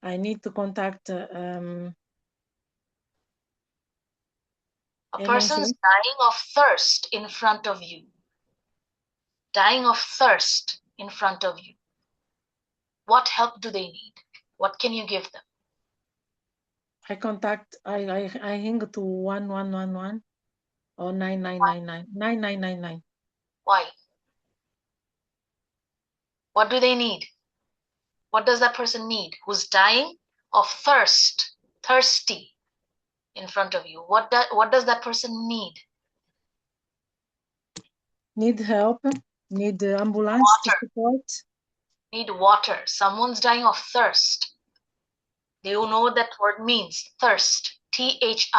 I need to contact A person's dying of thirst in front of you. Dying of thirst in front of you. What help do they need? What can you give them? I hang to 1111 or 9999. Why? What do they need? What does that person need who's dying of thirst? thirsty in front of you, what does that person need? Need help, need ambulance to Water. support. Need water. Someone's dying of thirst. Do you know what that word means? Thirst. Thirst.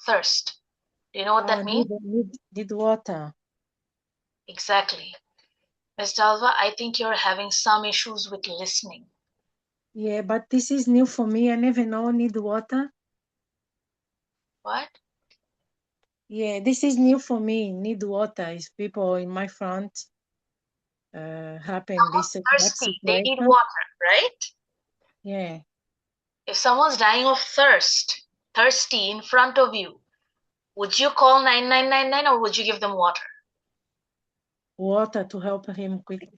Thirst. Do you know what that means? Need water. Exactly. Ms. Dalva, I think you're having some issues with listening. Yeah, but this is new for me. I never know need water. What? Yeah, this is new for me. Need water is people in my front happen this that Thirsty. They need situation. water, right? Yeah. If someone's dying of thirst, thirsty in front of you, would you call 9999 or would you give them water? Water to help him quick.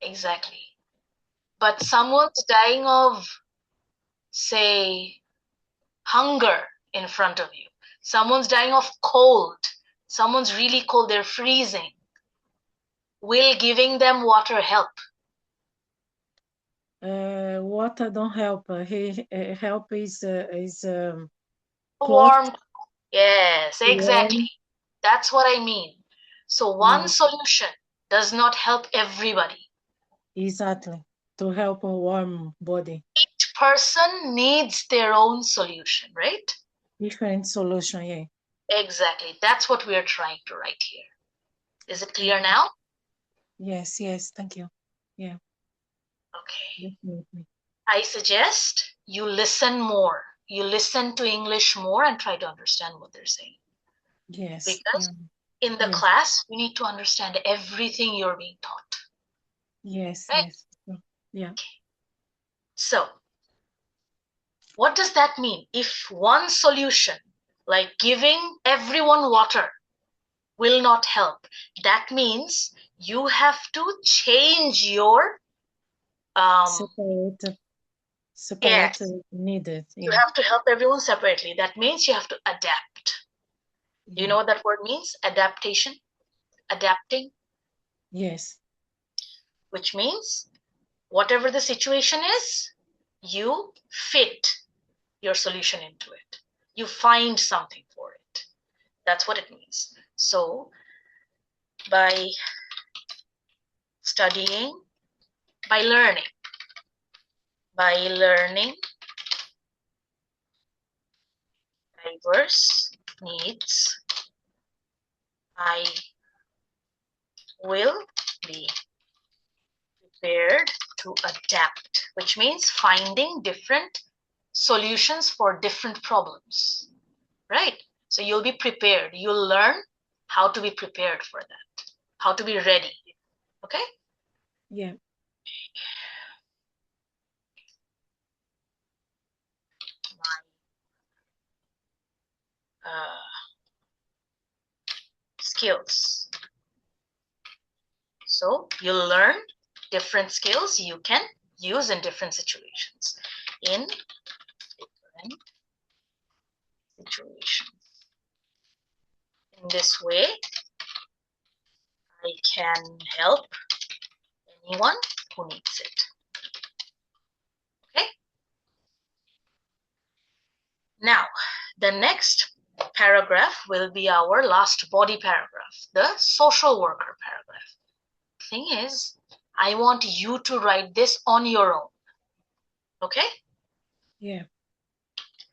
Exactly. But someone's dying of, say, hunger in front of you. Someone's dying of cold. Someone's really cold, they're freezing. Will giving them water help? Water don't help. Help is Warm. cloth. Yes, exactly. Warm. That's what I mean. So one solution does not help everybody. Exactly. To help a warm body. Each person needs their own solution, right? Different solution, yeah. Exactly. That's what we are trying to write here. Is it clear now? Yes, thank you. Yeah. Okay. Definitely. I suggest you listen more. You listen to English more and try to understand what they're saying. Yes. Because in the class, you need to understand everything you're being taught. Yes, right? yes. Yeah. So, what does that mean? If one solution, like giving everyone water, will not help, that means you have to change your Separate yes, needed. you Yeah. have to help everyone separately. That means you have to adapt. Do you know what that word means? Adaptation, adapting. Yes. Which means whatever the situation is, you fit your solution into it. You find something for it. That's what it means. So by studying, by learning diverse needs, I will be prepared to adapt, which means finding different solutions for different problems, right? So you'll be prepared. You'll learn how to be prepared for that, how to be ready, okay? Yeah. Skills. So you'll learn different skills you can use in different situations. In this way, I can help anyone who needs it. Okay? Now, the next paragraph will be our last body paragraph, the social worker paragraph. Thing is, I want you to write this on your own. Okay? Yeah.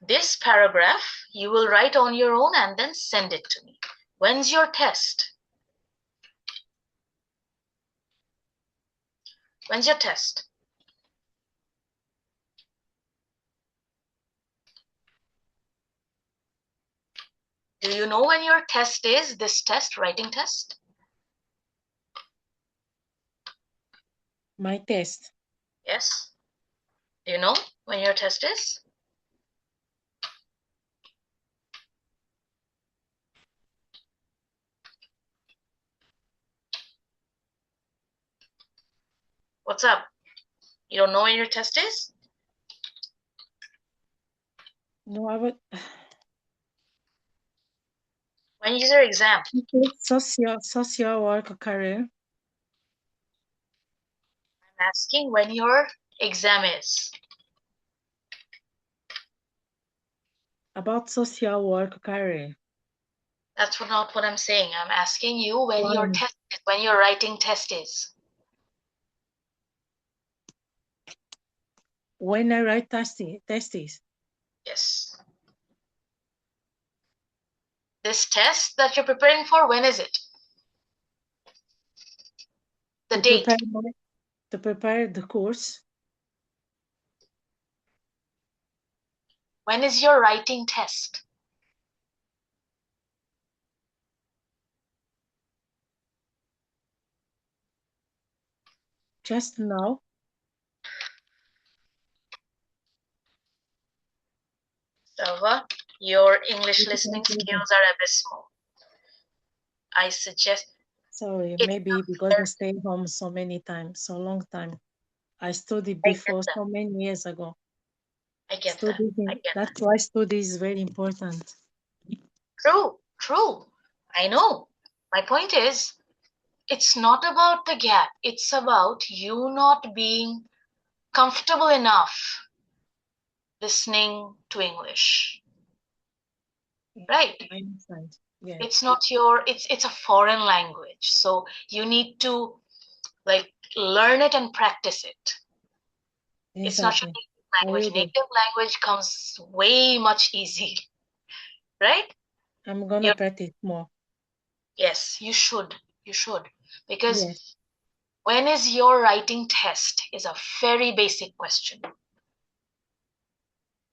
This paragraph you will write on your own and then send it to me. When's your test? When's your test? Do you know when your test is, this test, writing test? My test. Yes. Do you know when your test is? What's up? You don't know when your test is? No, I would. When is your exam? Social work career. I'm asking when your exam is. About social work career. That's not what I'm saying. I'm asking you when your One, test is, when your writing test is. when I write tests. Yes. This test that you're preparing for, when is it? The to date. prepare the course. When is your writing test? Just now. Salva, your English listening skills are abysmal. I suggest Sorry, it's maybe because I stayed home so many times, so long time. I studied I get before that. so many years ago. I get that. I get that. That's why study is very important. True, true. I know. My point is, it's not about the gap. It's about you not being comfortable enough listening to English. Right? I understand. Yeah, It's not your, it's a foreign language. So you need to like learn it and practice it. It's not your exactly. native I will language. do. Native language comes way much easy, right? I'm gonna You're, practice more. yes, you should. You should. Because Yes. when is your writing test is a very basic question.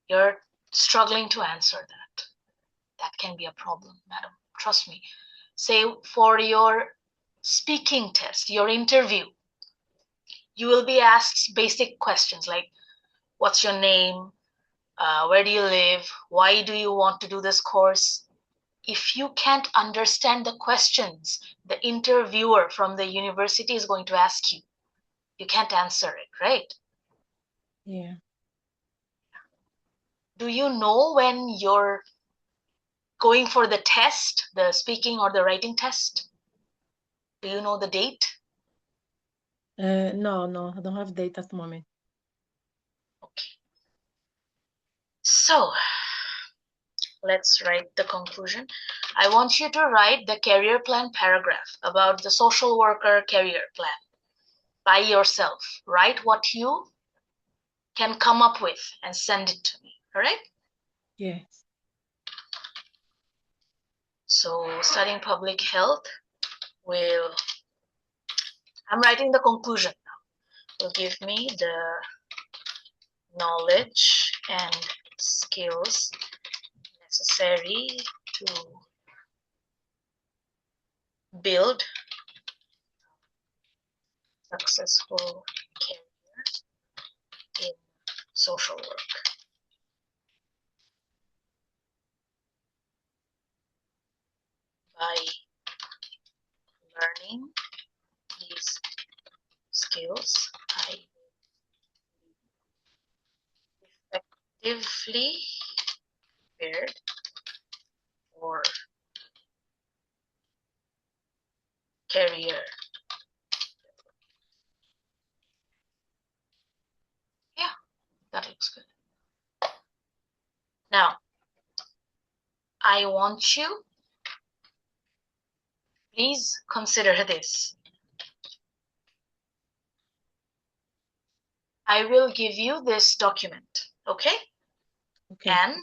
You're struggling to answer that. That can be a problem, madam. Trust me. Say for your speaking test, your interview, you will be asked basic questions like, what's your name? Where do you live? Why do you want to do this course? If you can't understand the questions the interviewer from the university is going to ask you, you can't answer it, right? Yeah. Do you know when you're going for the test, the speaking or the writing test? Do you know the date? No, I don't have date at the moment. Okay. So let's write the conclusion. I want you to write the career plan paragraph about the social worker career plan by yourself. Write what you can come up with and send it to me. All right? Yes. So studying public health will, I'm writing the conclusion now, will give me the knowledge and skills necessary to build successful career in social work by learning these skills. I effectively prepared for career. Yeah, that looks good. Now, I want you, please consider this. I will give you this document, okay? Okay. And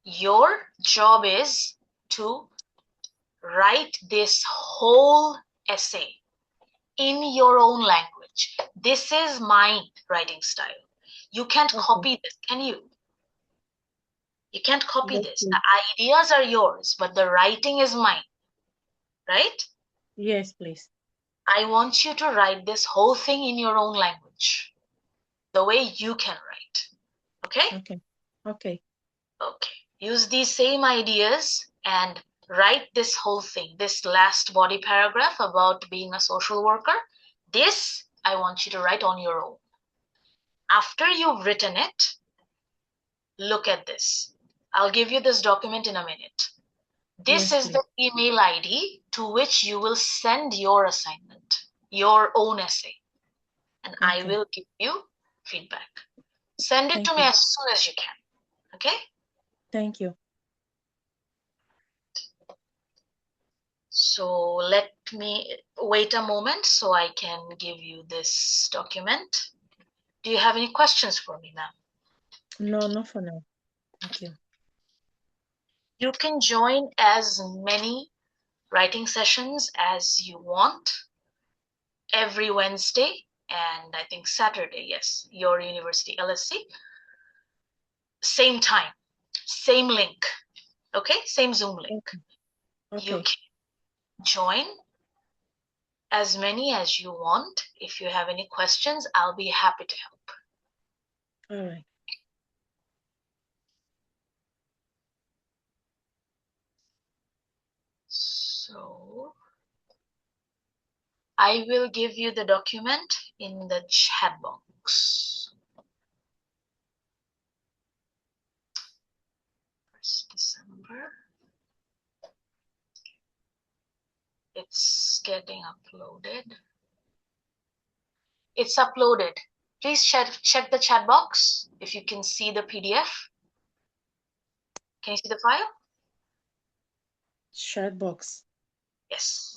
your job is to write this whole essay in your own language. This is my writing style. You can't Okay. copy this, can you? You can't copy Yes, this. please. The ideas are yours, but the writing is mine, right? Yes, please. I want you to write this whole thing in your own language, the way you can write, okay? Okay. Okay. Okay. Use these same ideas and write this whole thing, this last body paragraph about being a social worker. This I want you to write on your own. After you've written it, look at this. I'll give you this document in a minute. This Yes, is please. the email ID to which you will send your assignment, your own essay, and I Okay. will give you feedback. Send it Thank to me you. as soon as you can, okay? Thank you. So let me wait a moment so I can give you this document. Do you have any questions for me, ma'am? No, not for now. Thank you. You can join as many writing sessions as you want every Wednesday and I think Saturday, yes, your university LSC. Same time, same link, okay? Same Zoom link. Okay. You can join as many as you want. If you have any questions, I'll be happy to help. All right. So I will give you the document in the chat box. 1st December. It's getting uploaded. It's uploaded. Please check the chat box if you can see the PDF. Can you see the file? Chat box. Yes.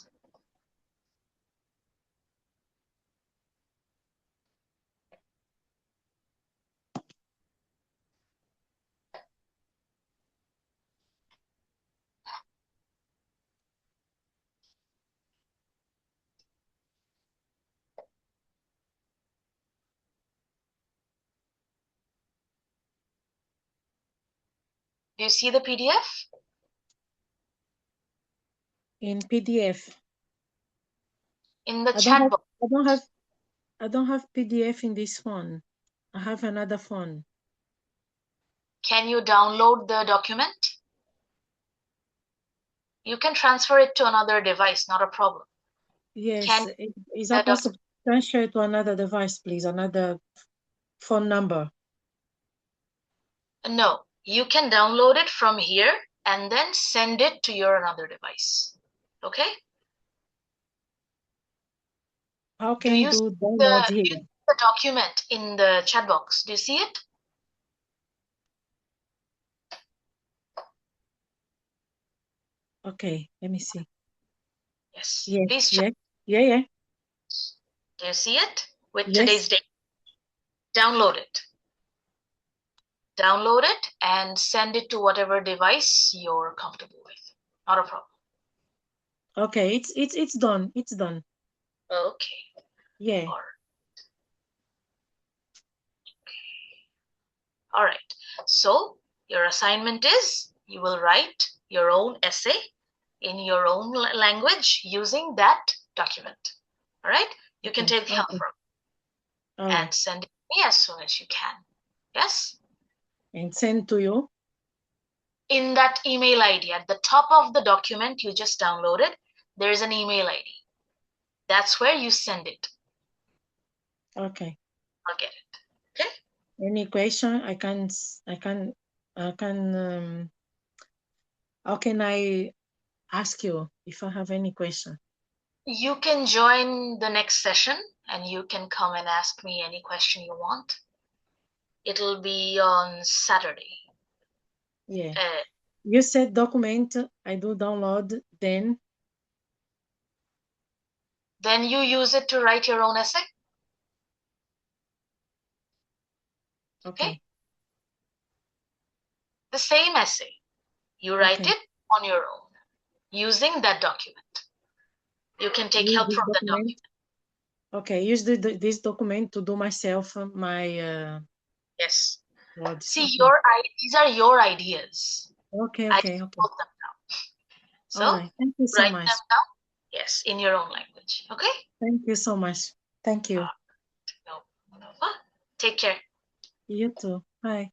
Do you see the PDF? In PDF. In the chat box. I don't have PDF in this phone. I have another phone. Can you download the document? You can transfer it to another device, not a problem. Yes. Is that possible? Transfer to another device, please. Another phone number. No, you can download it from here and then send it to your another device. Okay? How can you do download here? The document in the chat box? Do you see it? Okay, let me see. Yes. Yes. Please check. Yeah. Do you see it? With Yes. today's date. Download it. Download it and send it to whatever device you're comfortable with. Not a problem. Okay, it's done. It's done. Okay. Yeah. All right. So your assignment is you will write your own essay in your own language using that document. All right. You can take the help from it and send it to me as soon as you can. Yes. And send to you. In that email ID at the top of the document you just downloaded, there is an email ID. That's where you send it. Okay. I'll get it. Okay. Any question? How can I ask you if I have any question? You can join the next session and you can come and ask me any question you want. It'll be on Saturday. Yeah. You said document, I do download, then you use it to write your own essay. Okay. The same essay. You write it on your own using that document. You can take help from the document. Okay, use this document to do myself my yes. words. See, these are your ideas. Okay. I just wrote them down. So all right. Thank you so write much. them down. Yes, in your own language. Okay. Thank you so much. Thank you. No. Take care. You too. Bye.